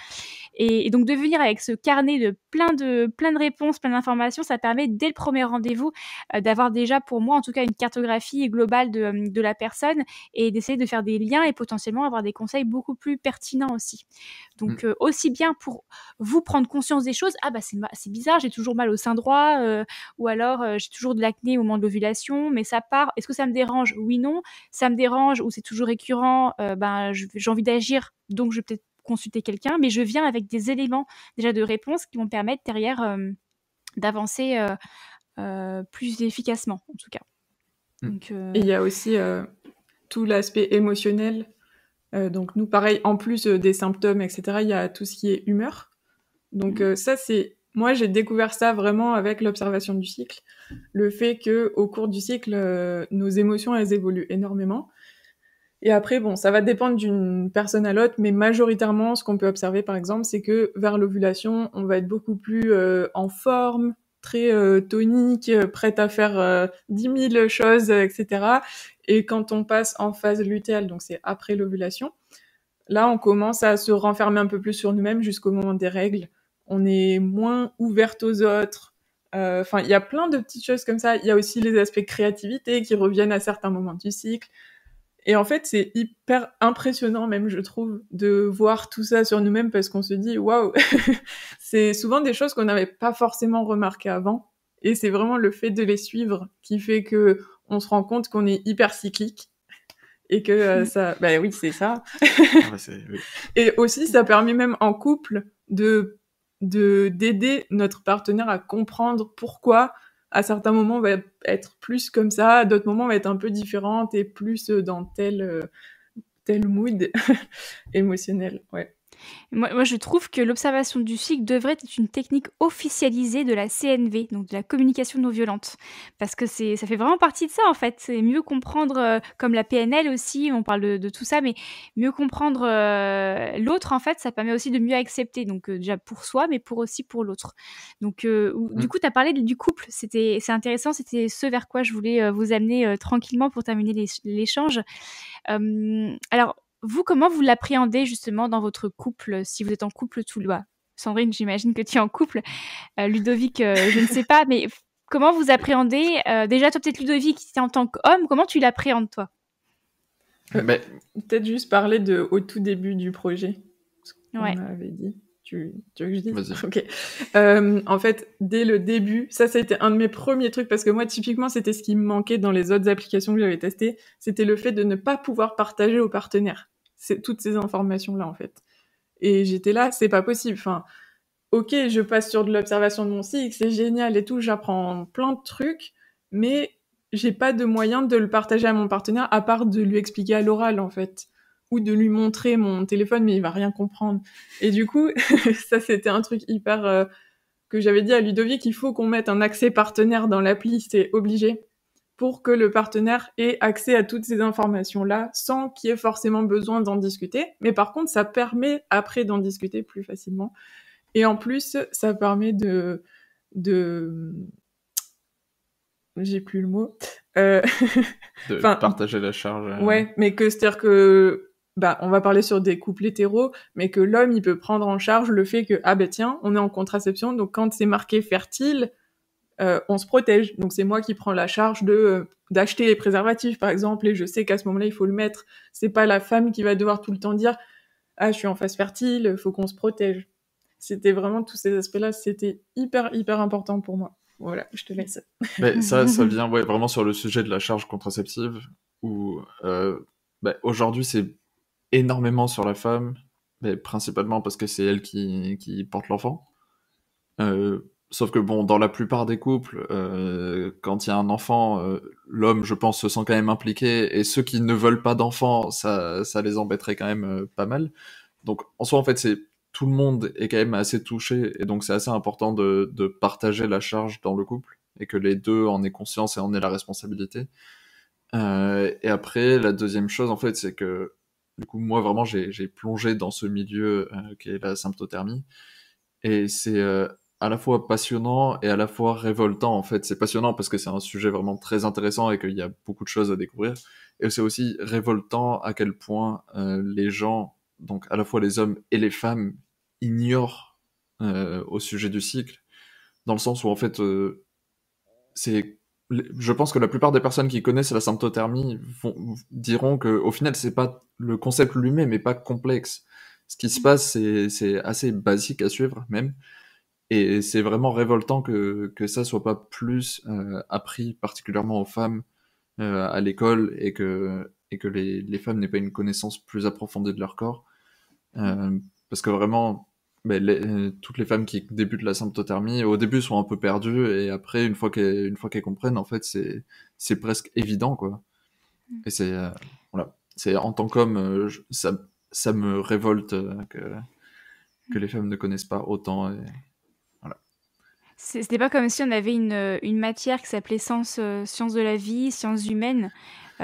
D: Et donc de venir avec ce carnet de plein de réponses, plein d'informations, ça permet dès le premier rendez-vous d'avoir déjà, pour moi en tout cas, une cartographie globale de la personne et d'essayer de faire des liens et potentiellement avoir des conseils beaucoup plus pertinents aussi. Donc aussi bien pour vous prendre conscience des choses, c'est bizarre, j'ai toujours mal au sein droit, ou alors j'ai toujours de l'acné au moment de l'ovulation, mais ça part, est-ce que ça me dérange? Oui, non. Ça me dérange ou c'est toujours récurrent, j'ai envie d'agir, donc je vais peut-être consulter quelqu'un, mais je viens avec des éléments déjà de réponse qui vont permettre derrière d'avancer plus efficacement, en tout cas. Donc,
C: Et il y a aussi tout l'aspect émotionnel. Donc nous, pareil, en plus des symptômes, etc., il y a tout ce qui est humeur. Donc ça, moi, j'ai découvert ça vraiment avec l'observation du cycle. Le fait que au cours du cycle, nos émotions, elles évoluent énormément. Et après, bon, ça va dépendre d'une personne à l'autre, mais majoritairement, ce qu'on peut observer, par exemple, c'est que vers l'ovulation, on va être beaucoup plus en forme, très tonique, prête à faire 10 000 choses, etc. Et quand on passe en phase lutéale, donc c'est après l'ovulation, là, on commence à se renfermer un peu plus sur nous-mêmes jusqu'au moment des règles. On est moins ouverte aux autres. Enfin, il y a plein de petites choses comme ça. Il y a aussi les aspects créativité qui reviennent à certains moments du cycle. Et en fait, c'est hyper impressionnant même, je trouve, de voir tout ça sur nous-mêmes parce qu'on se dit, waouh, c'est souvent des choses qu'on n'avait pas forcément remarquées avant. Et c'est vraiment le fait de les suivre qui fait que on se rend compte qu'on est hyper cyclique et que ça, oui, c'est ça.
B: Oui.
C: Et aussi, ça permet même en couple d'aider notre partenaire à comprendre pourquoi à certains moments on va être plus comme ça, à d'autres moments on va être un peu différente et plus dans tel mood émotionnel, ouais.
D: Moi, je trouve que l'observation du cycle devrait être une technique officialisée de la CNV, donc de la communication non violente. Parce que ça fait vraiment partie de ça, en fait. C'est mieux comprendre, comme la PNL aussi, on parle de tout ça, mais mieux comprendre l'autre, en fait, ça permet aussi de mieux accepter. Donc, déjà pour soi, mais aussi pour l'autre. Donc, du coup, tu as parlé du couple. C'est intéressant, c'était ce vers quoi je voulais vous amener tranquillement pour terminer l'échange. Alors, vous, comment vous l'appréhendez justement dans votre couple, si vous êtes en couple tous les deux? Sandrine, j'imagine que tu es en couple. Ludovic, je ne sais pas, mais comment vous appréhendez déjà, toi, peut-être Ludovic, en tant qu'homme, comment tu l'appréhendes, toi?
C: Peut-être juste parler au tout début du projet. Ce qu'on avait dit. Tu veux que je dise?
B: Vas-y.
C: Ok. En fait, dès le début, ça a été un de mes premiers trucs parce que moi, typiquement, c'était ce qui me manquait dans les autres applications que j'avais testées. C'était le fait de ne pas pouvoir partager aux partenaires toutes ces informations-là, en fait. Et j'étais là, c'est pas possible. Enfin, ok, je passe sur de l'observation de mon cycle, c'est génial et tout, j'apprends plein de trucs, mais j'ai pas de moyen de le partager à mon partenaire à part de lui expliquer à l'oral, en fait. Ou de lui montrer mon téléphone, mais il va rien comprendre. Et du coup, ça, c'était un truc hyper... que j'avais dit à Ludovic, il faut qu'on mette un accès partenaire dans l'appli, c'est obligé, pour que le partenaire ait accès à toutes ces informations-là, sans qu'il y ait forcément besoin d'en discuter. Mais par contre, ça permet après d'en discuter plus facilement. Et en plus, ça permet de... J'ai plus le mot.
B: De partager la charge.
C: Ouais, mais c'est-à-dire que on va parler sur des couples hétéros, mais que l'homme, il peut prendre en charge le fait que, tiens, on est en contraception, donc quand c'est marqué fertile, on se protège. Donc c'est moi qui prends la charge d'acheter les préservatifs, par exemple, et je sais qu'à ce moment-là, il faut le mettre. C'est pas la femme qui va devoir tout le temps dire « Ah, je suis en phase fertile, faut qu'on se protège ». C'était vraiment tous ces aspects-là, c'était hyper, hyper important pour moi. Voilà, je te laisse.
B: Mais ça vient vraiment sur le sujet de la charge contraceptive, où aujourd'hui, c'est énormément sur la femme, mais principalement parce que c'est elle qui porte l'enfant. Sauf que dans la plupart des couples, quand il y a un enfant, l'homme, je pense, se sent quand même impliqué, et ceux qui ne veulent pas d'enfant, ça les embêterait quand même pas mal. Donc en soi, en fait, tout le monde est quand même assez touché, et donc c'est assez important de partager la charge dans le couple, et que les deux en aient conscience et en aient la responsabilité. Et après, la deuxième chose, en fait, c'est que du coup, moi, vraiment, j'ai plongé dans ce milieu qui est la symptothermie, et c'est à la fois passionnant et à la fois révoltant, en fait. C'est passionnant parce que c'est un sujet vraiment très intéressant et qu'il y a beaucoup de choses à découvrir, et c'est aussi révoltant à quel point les gens, donc à la fois les hommes et les femmes, ignorent au sujet du cycle, dans le sens où, en fait, je pense que la plupart des personnes qui connaissent la symptothermie diront que au final, c'est pas le concept lui-même est pas complexe. Ce qui se passe, c'est assez basique à suivre même, et c'est vraiment révoltant que ça soit pas plus appris, particulièrement aux femmes à l'école, et que les femmes n'aient pas une connaissance plus approfondie de leur corps, parce que vraiment, toutes les femmes qui débutent la symptothermie au début sont un peu perdues, et après une fois qu'elles comprennent, en fait, c'est presque évident, quoi. Et c'est voilà, c'est en tant qu'homme, ça me révolte que les femmes ne connaissent pas autant, et voilà.
D: C'était pas comme si on avait une matière qui s'appelait sciences de la vie, sciences humaines,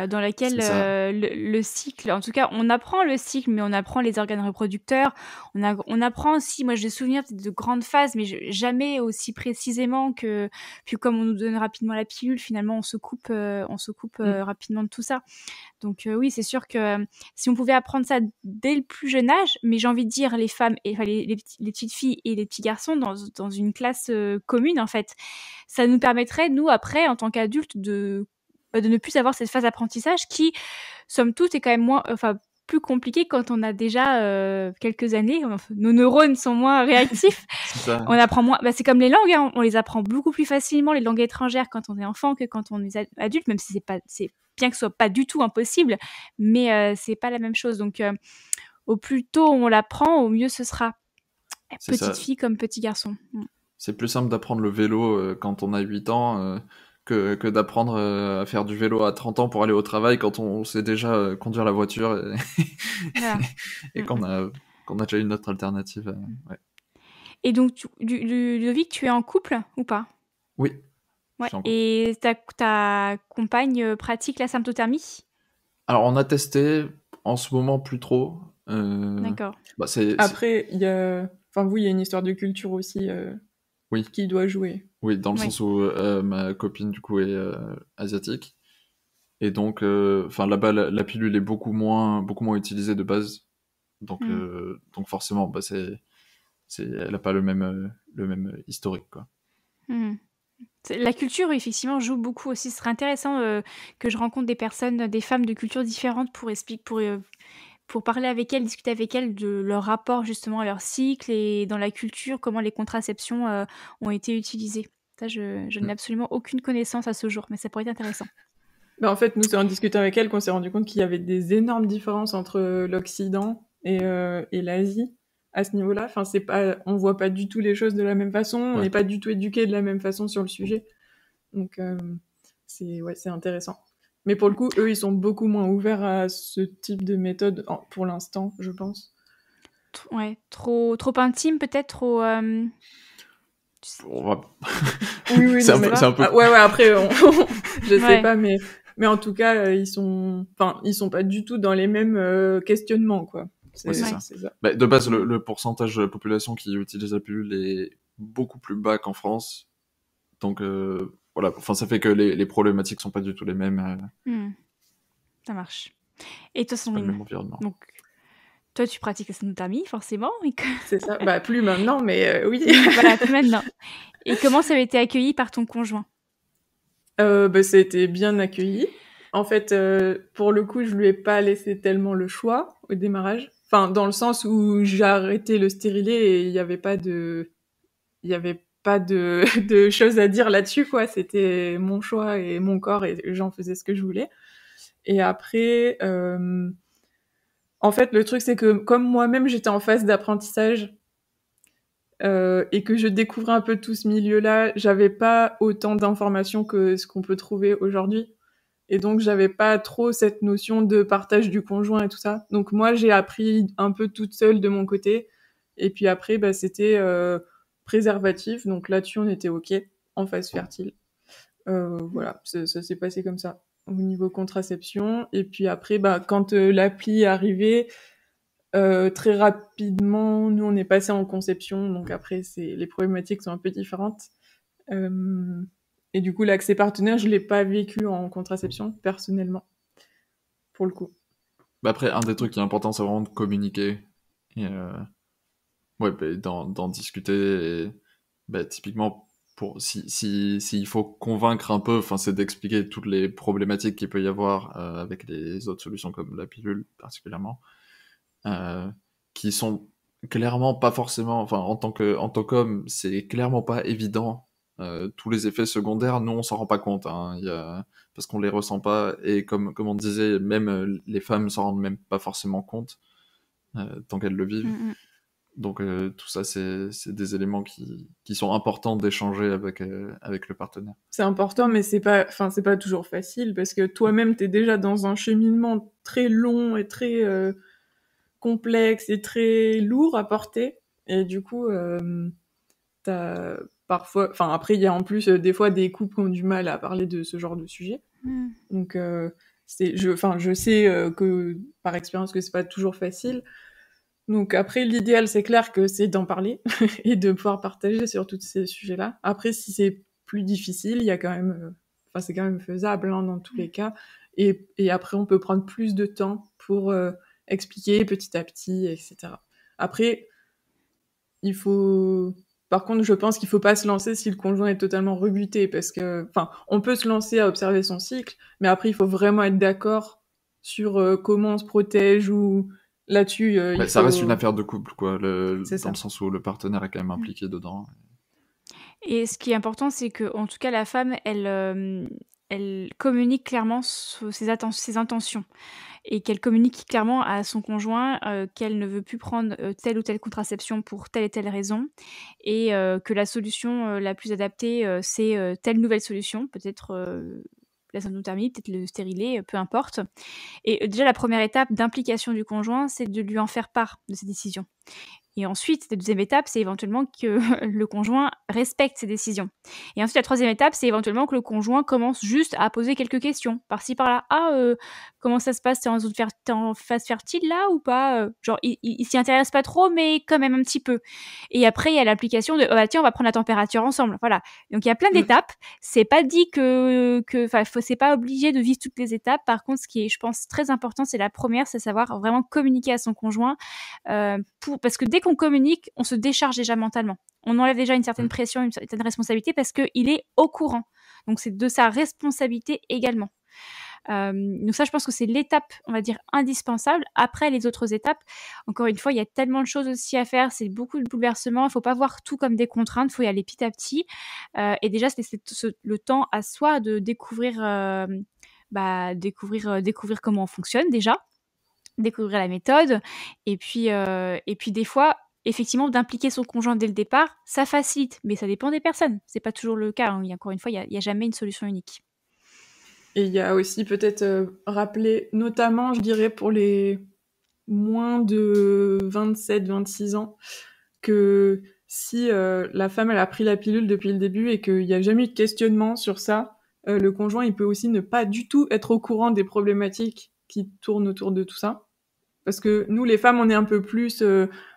D: dans laquelle
B: C'est ça.
D: le cycle, en tout cas, on apprend le cycle, mais on apprend les organes reproducteurs. On apprend aussi, moi j'ai souvenir de grandes phases, mais jamais aussi précisément que. Puis comme on nous donne rapidement la pilule, finalement, on se coupe rapidement de tout ça. Donc oui, c'est sûr que si on pouvait apprendre ça dès le plus jeune âge, mais j'ai envie de dire les femmes, les petites filles et les petits garçons dans une classe commune, en fait, ça nous permettrait, nous, après, en tant qu'adultes, de ne plus avoir cette phase d'apprentissage qui, somme toute, est quand même plus compliquée quand on a déjà quelques années. Nos neurones sont moins réactifs.
B: C'est ça.
D: On apprend moins. C'est comme les langues, hein, on les apprend beaucoup plus facilement, les langues étrangères, quand on est enfant que quand on est adulte, même si c'est bien que ce soit pas du tout impossible, mais c'est pas la même chose. Donc, au plus tôt on l'apprend, au mieux ce sera.
B: C'est ça.
D: Petite fille comme petit garçon.
B: C'est plus simple d'apprendre le vélo quand on a 8 ans que d'apprendre à faire du vélo à 30 ans pour aller au travail quand on sait déjà conduire la voiture
D: Voilà.
B: et qu'on a déjà une autre alternative. Ouais.
D: Et donc, Ludovic, tu es en couple ou pas?
B: Oui, je
D: Ouais.
B: suis en couple.
D: Et ta compagne pratique la symptothermie?
B: Alors, on a testé, en ce moment plus trop.
D: D'accord.
C: Après, il y a une histoire de culture aussi
B: Oui.
C: qui doit jouer.
B: Oui, dans le sens où ma copine, du coup, est asiatique. Et donc, là-bas, la pilule est beaucoup moins utilisée de base. Donc, donc forcément, elle n'a pas le même historique, quoi.
D: La culture, effectivement, joue beaucoup aussi. Ce serait intéressant que je rencontre des personnes, des femmes de cultures différentes pour parler avec elles, discuter avec elles de leur rapport justement à leur cycle et dans la culture, comment les contraceptions ont été utilisées. Ça, je n'ai absolument aucune connaissance à ce jour, mais ça pourrait être intéressant.
C: En fait, nous, c'est en discutant avec elle qu'on s'est rendu compte qu'il y avait des énormes différences entre l'Occident et l'Asie à ce niveau-là. On voit pas du tout les choses de la même façon, on n'est pas du tout éduqués de la même façon sur le sujet. Donc, c'est intéressant. Mais pour le coup, eux, ils sont beaucoup moins ouverts à ce type de méthode pour l'instant, je pense.
D: Ouais, trop intime peut-être, trop...
B: On va...
C: Oui,
B: c'est un peu...
C: après, je sais pas, mais en tout cas, ils sont pas du tout dans les mêmes questionnements, quoi.
B: C'est ça. De base, le pourcentage de la population qui utilise la pilule est beaucoup plus bas qu'en France. Donc, voilà. Enfin, ça fait que les problématiques sont pas du tout les mêmes.
D: Ça marche. Et toi, Sandrine,
B: le même environnement.
D: donc, Toi, tu pratiques la sanothermie, forcément.
C: C'est ça. Bah, plus maintenant, mais oui.
D: Voilà, plus maintenant. Et comment ça avait été accueilli par ton conjoint?
C: Bah, ça a été bien accueilli. En fait, pour le coup, je lui ai pas laissé tellement le choix au démarrage. Enfin, dans le sens où j'ai arrêté le stérilet et il y avait pas de de choses à dire là-dessus, quoi. C'était mon choix et mon corps et j'en faisais ce que je voulais. Et après, en fait, le truc, c'est que comme moi-même, j'étais en phase d'apprentissage et que je découvrais un peu tout ce milieu-là, j'avais pas autant d'informations que ce qu'on peut trouver aujourd'hui. Et donc, j'avais pas trop cette notion de partage du conjoint et tout ça. Donc, moi, j'ai appris un peu toute seule de mon côté. Et puis après, bah, c'était préservatif. Donc là-dessus, on était OK, en phase fertile. Voilà, ça s'est passé comme ça au niveau contraception. Et puis après, bah, quand l'appli est arrivée, très rapidement, nous, on est passé en conception. Donc après, les problématiques sont un peu différentes. Et du coup, l'accès partenaire, je l'ai pas vécu en contraception, personnellement, pour le coup.
B: Bah après, un des trucs qui est important, c'est vraiment de communiquer. Et ouais, bah, d'en discuter. Et, bah, typiquement, s'il faut convaincre un peu, enfin, c'est d'expliquer toutes les problématiques qu'il peut y avoir avec les autres solutions comme la pilule, particulièrement, qui sont clairement pas forcément, enfin, en tant qu'homme, c'est clairement pas évident. Tous les effets secondaires, nous, on s'en rend pas compte, hein, parce qu'on les ressent pas, et comme on disait, même les femmes s'en rendent même pas forcément compte, tant qu'elles le vivent. Donc tout ça, c'est des éléments qui sont importants d'échanger avec le partenaire.
C: C'est important, mais c'est pas toujours facile, parce que toi-même, t'es déjà dans un cheminement très long et très complexe et très lourd à porter, et du coup, t'as parfois, enfin après, il y a en plus des fois des couples qui ont du mal à parler de ce genre de sujet. Donc je sais que par expérience que c'est pas toujours facile. Donc après, l'idéal, c'est clair que c'est d'en parler et de pouvoir partager sur tous ces sujets-là. Après, si c'est plus difficile, il y a quand même, c'est quand même faisable hein, dans tous les cas. Et après, on peut prendre plus de temps pour expliquer petit à petit, etc. Après, par contre, je pense qu'il faut pas se lancer si le conjoint est totalement rebuté, parce que, on peut se lancer à observer son cycle, mais après, il faut vraiment être d'accord sur comment on se protège ou là-dessus.
B: Ça reste une affaire de couple, quoi, dans le sens où le partenaire est quand même
D: Mm.
B: impliqué dedans.
D: Et ce qui est important, c'est que, en tout cas, la femme, elle communique clairement ses intentions et qu'elle communique clairement à son conjoint qu'elle ne veut plus prendre telle ou telle contraception pour telle et telle raison et que la solution la plus adaptée, c'est telle nouvelle solution, peut-être la sanothermie, peut-être le stérilet, peu importe. Et déjà, la première étape d'implication du conjoint, c'est de lui en faire part de ses décisions. Et ensuite, la deuxième étape, c'est éventuellement que le conjoint respecte ses décisions. Et ensuite, la troisième étape, c'est éventuellement que le conjoint commence juste à poser quelques questions, par-ci, par-là. Ah, comment ça se passe? T'es en phase fertile, là, ou pas? Genre, il s'y intéresse pas trop, mais quand même un petit peu. Et après, il y a l'application de, tiens, on va prendre la température ensemble. Voilà. Donc, il y a plein d'étapes. C'est pas dit c'est pas obligé de vivre toutes les étapes. Par contre, ce qui est, je pense, très important, c'est la première, c'est savoir vraiment communiquer à son conjoint, parce que dès qu'on communique, on se décharge déjà mentalement. On enlève déjà une certaine pression, une certaine responsabilité parce qu'il est au courant. Donc, c'est de sa responsabilité également. Donc ça, je pense que c'est l'étape, on va dire, indispensable. Après, les autres étapes, encore une fois, il y a tellement de choses aussi à faire, c'est beaucoup de bouleversements, il ne faut pas voir tout comme des contraintes, il faut y aller petit à petit. Et déjà, c'est le temps à soi de découvrir comment on fonctionne déjà, découvrir la méthode, et puis des fois, effectivement, d'impliquer son conjoint dès le départ, ça facilite, mais ça dépend des personnes. C'est pas toujours le cas, hein. Encore une fois, il y a jamais une solution unique.
C: Et il y a aussi peut-être rappeler, notamment, je dirais, pour les moins de 27-26 ans, que si la femme elle a pris la pilule depuis le début et qu'il n'y a jamais eu de questionnement sur ça, le conjoint il peut aussi ne pas du tout être au courant des problématiques qui tournent autour de tout ça. Parce que nous, les femmes, on est un peu plus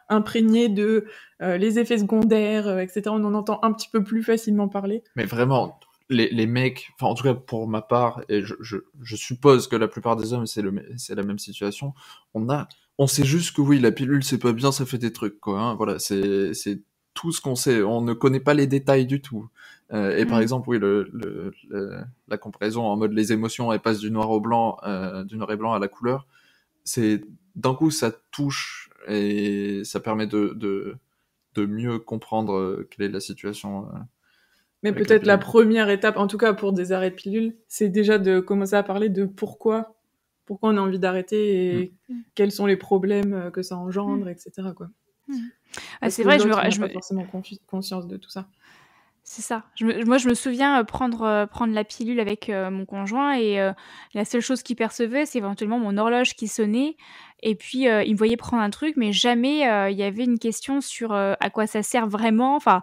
C: imprégnées de les effets secondaires, etc. On en entend un petit peu plus facilement parler.
B: Mais vraiment, les mecs, enfin en tout cas pour ma part, et je suppose que la plupart des hommes c'est la même situation, on On sait juste que oui, la pilule c'est pas bien, ça fait des trucs quoi. Hein. Voilà, c'est tout ce qu'on sait. On ne connaît pas les détails du tout. Et par exemple, oui, la comparaison en mode les émotions, elles passent du noir au blanc, du noir et blanc à la couleur. C'est d'un coup ça touche et ça permet de mieux comprendre quelle est la situation.
C: Mais
B: Avec
C: peut-être la
B: pilule.
C: première étape, en tout cas pour des arrêts de pilule, c'est déjà de commencer à parler de pourquoi on a envie d'arrêter et quels sont les problèmes que ça engendre, etc. quoi. Parce
D: C'est
C: que
D: vrai,
C: l'autre n'a pas forcément conscience de tout ça.
D: c'est ça. Moi, je me souviens prendre la pilule avec mon conjoint et la seule chose qu'il percevait, c'est éventuellement mon horloge qui sonnait. Et puis, il me voyait prendre un truc, mais jamais il y avait une question sur à quoi ça sert vraiment, enfin,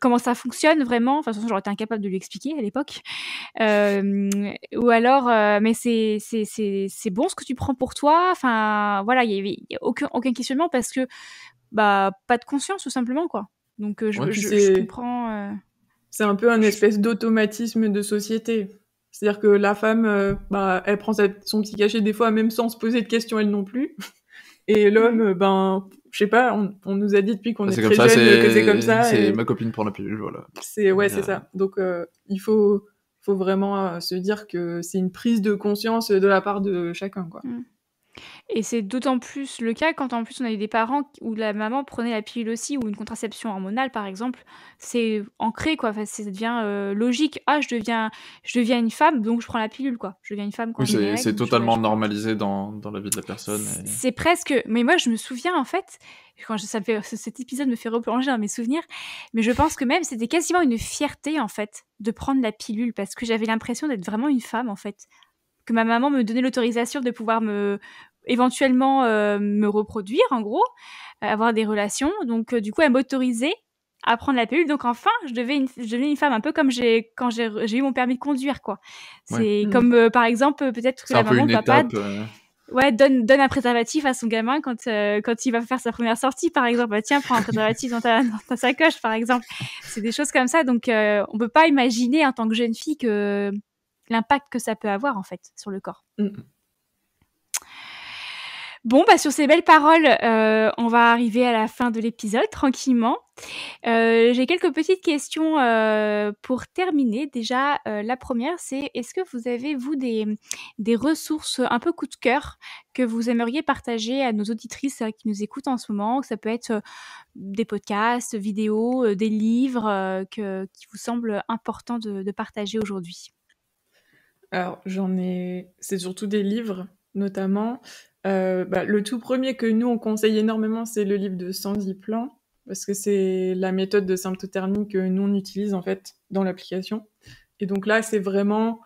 D: comment ça fonctionne vraiment. Enfin, de toute façon, j'aurais été incapable de lui expliquer à l'époque. Ou alors, mais c'est bon ce que tu prends pour toi. Enfin, voilà, il y avait aucun questionnement parce que, bah, pas de conscience tout simplement, quoi. Donc,
B: Ouais.
D: je comprends.
C: C'est un peu un espèce d'automatisme de société. C'est-à-dire que la femme, elle prend son petit cachet des fois, même sans se poser de questions, elle non plus. Et l'homme, je sais pas, on nous a dit depuis qu'on est
B: c'est
C: très
B: comme ça,
C: jeune que c'est comme ça.
B: C'est
C: et
B: ma copine pour la pilule, voilà.
C: c'est ça. Donc, il faut vraiment se dire que c'est une prise de conscience de la part de chacun, quoi.
D: Et c'est d'autant plus le cas quand en plus on a eu des parents où la maman prenait la pilule aussi ou une contraception hormonale par exemple. C'est ancré quoi, enfin, ça devient logique. Ah, je deviens une femme donc je prends la pilule quoi. Je deviens une femme quand
B: Oui,
D: j'ai mes
B: c'est
D: règles donc
B: totalement
D: je prends.
B: normalisé dans la vie de la personne.
D: C'est presque. Mais moi je me souviens en fait cet épisode me fait replonger dans mes souvenirs. Mais je pense que même c'était quasiment une fierté en fait de prendre la pilule parce que j'avais l'impression d'être vraiment une femme en fait. Que ma maman me donnait l'autorisation de pouvoir éventuellement me reproduire en gros, avoir des relations. Donc du coup, elle m'autorisait à prendre la pilule. Donc enfin, je devenais une femme un peu comme quand j'ai eu mon permis de conduire quoi. C'est comme par exemple peut-être que
B: C'est
D: la
B: un peu
D: maman
B: une
D: le papa
B: étape.
D: donne un préservatif à son gamin quand il va faire sa première sortie par exemple. Bah, tiens, prends un préservatif dans ta sacoche par exemple. C'est des choses comme ça. Donc on peut pas imaginer en tant que jeune fille que l'impact que ça peut avoir en fait sur le corps. Bon, bah sur ces belles paroles, on va arriver à la fin de l'épisode tranquillement. J'ai quelques petites questions pour terminer. Déjà, la première, c'est est-ce que vous avez, vous, des ressources un peu coup de cœur que vous aimeriez partager à nos auditrices qui nous écoutent en ce moment? Ça peut être des podcasts, vidéos, des livres qui vous semblent importants de partager aujourd'hui.
C: Alors, c'est surtout des livres, notamment. Le tout premier que nous, on conseille énormément, c'est le livre de Sandy Plan, parce que c'est la méthode de symptothermie que nous, on utilise, en fait, dans l'application. Et donc là, c'est vraiment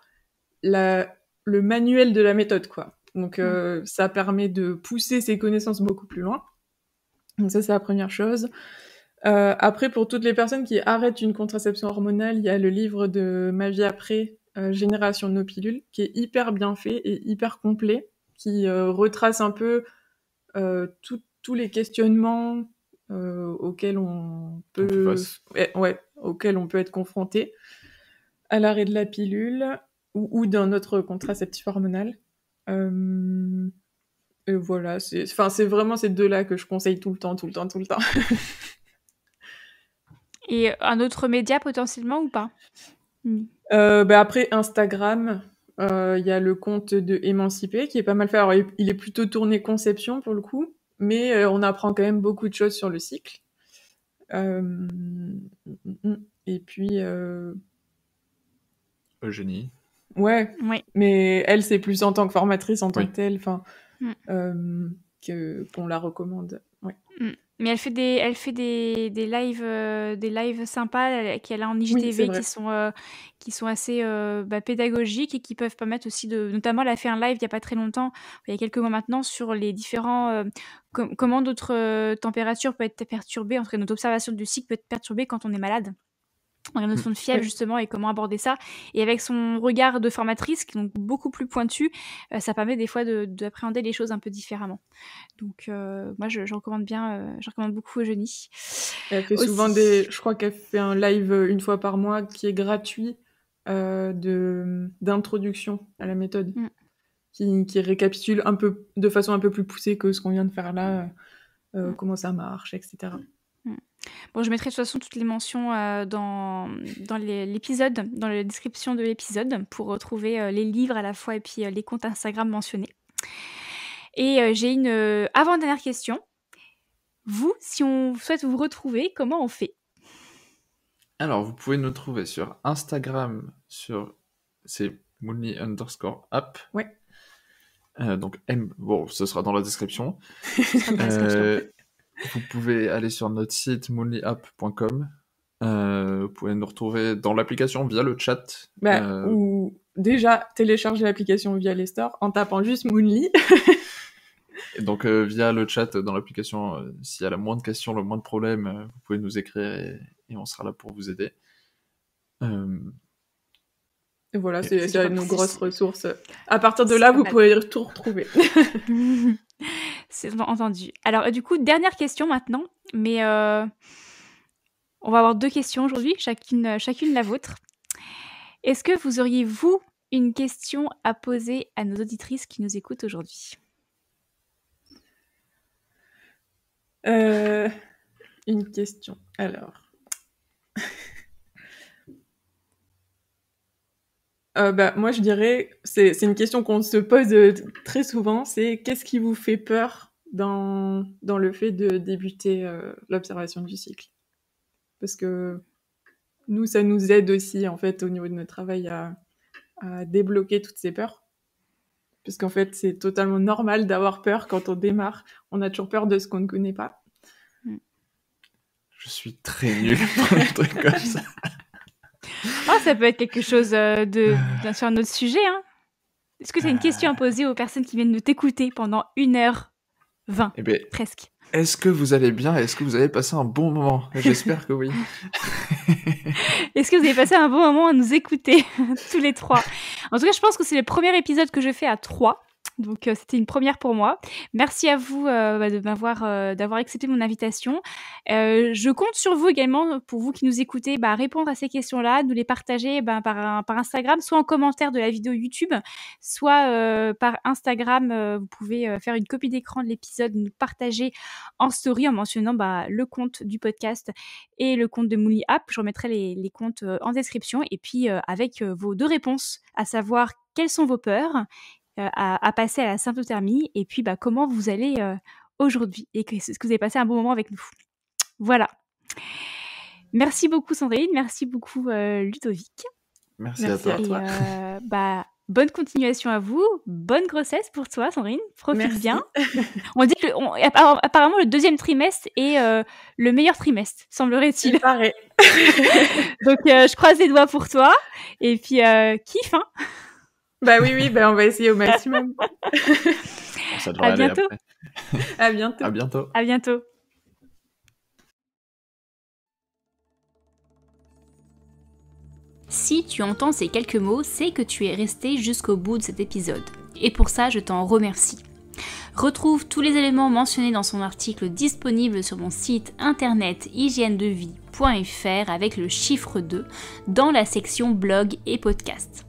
C: le manuel de la méthode, quoi. Donc, ça permet de pousser ses connaissances beaucoup plus loin. Donc ça, c'est la première chose. Après, pour toutes les personnes qui arrêtent une contraception hormonale, il y a le livre de Ma vie après, Génération No Pilules, qui est hyper bien fait et hyper complet, qui retrace un peu tous les questionnements auxquels on peut être confronté à l'arrêt de la pilule ou d'un autre contraceptif hormonal. Et voilà, c'est vraiment ces deux-là que je conseille tout le temps.
D: Et un autre média potentiellement ou pas?
C: Après, Instagram, il y a le compte de Émancipé qui est pas mal fait. Alors, il est plutôt tourné conception pour le coup, mais on apprend quand même beaucoup de choses sur le cycle. Et puis...
B: Eugénie.
C: Ouais,
D: Oui.
C: mais elle, c'est plus en tant que formatrice, en tant que telle, qu'on la recommande. Ouais.
D: Mais elle fait des lives sympas qu'elle a en IGTV qui sont assez pédagogiques et qui peuvent permettre aussi notamment elle a fait un live il y a pas très longtemps, il y a quelques mois maintenant, sur les différents comment notre température peut être perturbée, en tout cas notre observation du cycle peut être perturbée quand on est malade. La notion de fièvre justement et comment aborder ça, et avec son regard de formatrice qui est donc beaucoup plus pointu, ça permet des fois d'appréhender les choses un peu différemment. Donc moi je recommande beaucoup Eugénie.
C: Elle fait souvent je crois qu'elle fait un live une fois par mois qui est gratuit d'introduction à la méthode. qui récapitule de façon un peu plus poussée que ce qu'on vient de faire là, comment ça marche, etc.
D: Bon, je mettrai de toute façon toutes les mentions dans l'épisode, dans la description de l'épisode, pour retrouver les livres à la fois et puis les comptes Instagram mentionnés. Et j'ai une avant-dernière question. Vous, si on souhaite vous retrouver, comment on fait ?
B: Alors, vous pouvez nous trouver sur Instagram, c'est Moonly_app.
C: Ouais.
B: Donc, bon, ce sera dans la description. Vous pouvez aller sur notre site moonlyapp.com. Vous pouvez nous retrouver dans l'application via le chat.
C: Ou déjà télécharger l'application via les stores en tapant juste Moonly.
B: Et donc, via le chat dans l'application, s'il y a la moindre question, le moindre problème, vous pouvez nous écrire et on sera là pour vous aider.
C: Et voilà, c'est nos grosses ressources. À partir de là, vous pouvez tout retrouver.
D: C'est entendu. Alors, du coup, dernière question maintenant, mais on va avoir 2 questions aujourd'hui, chacune la vôtre. Est-ce que vous auriez, vous, une question à poser à nos auditrices qui nous écoutent aujourd'hui ?
C: Une question. Alors. Moi, je dirais, c'est une question qu'on se pose très souvent, c'est qu'est-ce qui vous fait peur dans le fait de débuter l'observation du cycle ? Parce que nous, ça nous aide aussi, en fait, au niveau de notre travail à débloquer toutes ces peurs. Parce qu'en fait, c'est totalement normal d'avoir peur quand on démarre. On a toujours peur de ce qu'on ne connaît pas.
B: Je suis très nul pour les trucs comme ça.
D: Oh, ça peut être quelque chose sur un autre sujet. Hein. Est-ce que tu as une question à poser aux personnes qui viennent de t'écouter pendant 1h20 presque ?
B: Est-ce que vous allez bien ? Est-ce que vous avez passé un bon moment ? J'espère que oui.
D: Est-ce que vous avez passé un bon moment à nous écouter, tous les 3 ? En tout cas, je pense que c'est le premier épisode que je fais à 3. Donc, c'était une première pour moi. Merci à vous d'avoir accepté mon invitation. Je compte sur vous également, pour vous qui nous écoutez, répondre à ces questions-là, nous les partager par Instagram, soit en commentaire de la vidéo YouTube, soit par Instagram. Vous pouvez faire une copie d'écran de l'épisode, nous partager en story en mentionnant le compte du podcast et le compte de Moonly App. Je remettrai les comptes en description. Et puis, avec vos 2 réponses, à savoir quelles sont vos peurs à passer à la symptothermie, et puis comment vous allez aujourd'hui, et est-ce que vous avez passé un bon moment avec nous. Voilà. Merci beaucoup Sandrine, merci beaucoup Ludovic.
B: Merci à toi.
D: Et, bonne continuation à vous, bonne grossesse pour toi Sandrine, profite bien. On dit que apparemment le 2e trimestre est le meilleur trimestre, semblerait-il.
C: Il paraît.
D: Donc je croise les doigts pour toi, et puis kiffe, hein.
C: Oui, on va essayer au maximum.
B: Ça devrait aller
D: bientôt.
B: Après.
C: À bientôt.
B: À bientôt.
D: À bientôt. Si tu entends ces quelques mots, c'est que tu es resté jusqu'au bout de cet épisode. Et pour ça, je t'en remercie. Retrouve tous les éléments mentionnés dans son article disponible sur mon site internet hygiène-de-vie.fr avec le chiffre 2 dans la section blog et podcast.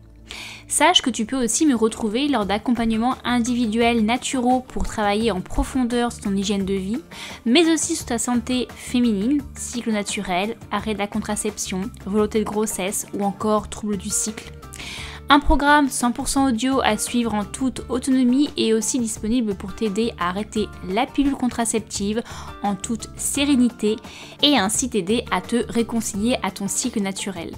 D: Sache que tu peux aussi me retrouver lors d'accompagnements individuels naturaux pour travailler en profondeur sur ton hygiène de vie, mais aussi sur ta santé féminine, cycle naturel, arrêt de la contraception, volonté de grossesse ou encore troubles du cycle. Un programme 100% audio à suivre en toute autonomie est aussi disponible pour t'aider à arrêter la pilule contraceptive en toute sérénité et ainsi t'aider à te réconcilier à ton cycle naturel.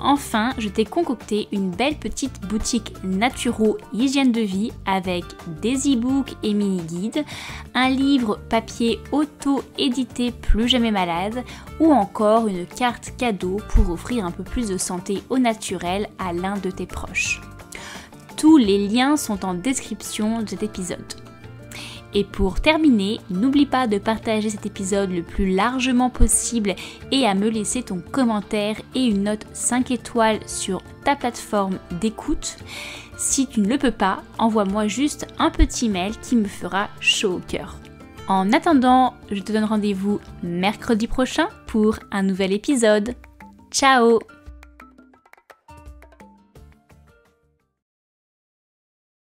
D: Enfin, je t'ai concocté une belle petite boutique naturo hygiène de vie avec des e-books et mini-guides, un livre papier auto-édité Plus jamais malade ou encore une carte cadeau pour offrir un peu plus de santé au naturel à l'un de tes proches. Tous les liens sont en description de cet épisode. Et pour terminer, n'oublie pas de partager cet épisode le plus largement possible et à me laisser ton commentaire et une note 5 étoiles sur ta plateforme d'écoute. Si tu ne le peux pas, envoie-moi juste un petit mail qui me fera chaud au cœur. En attendant, je te donne rendez-vous mercredi prochain pour un nouvel épisode. Ciao!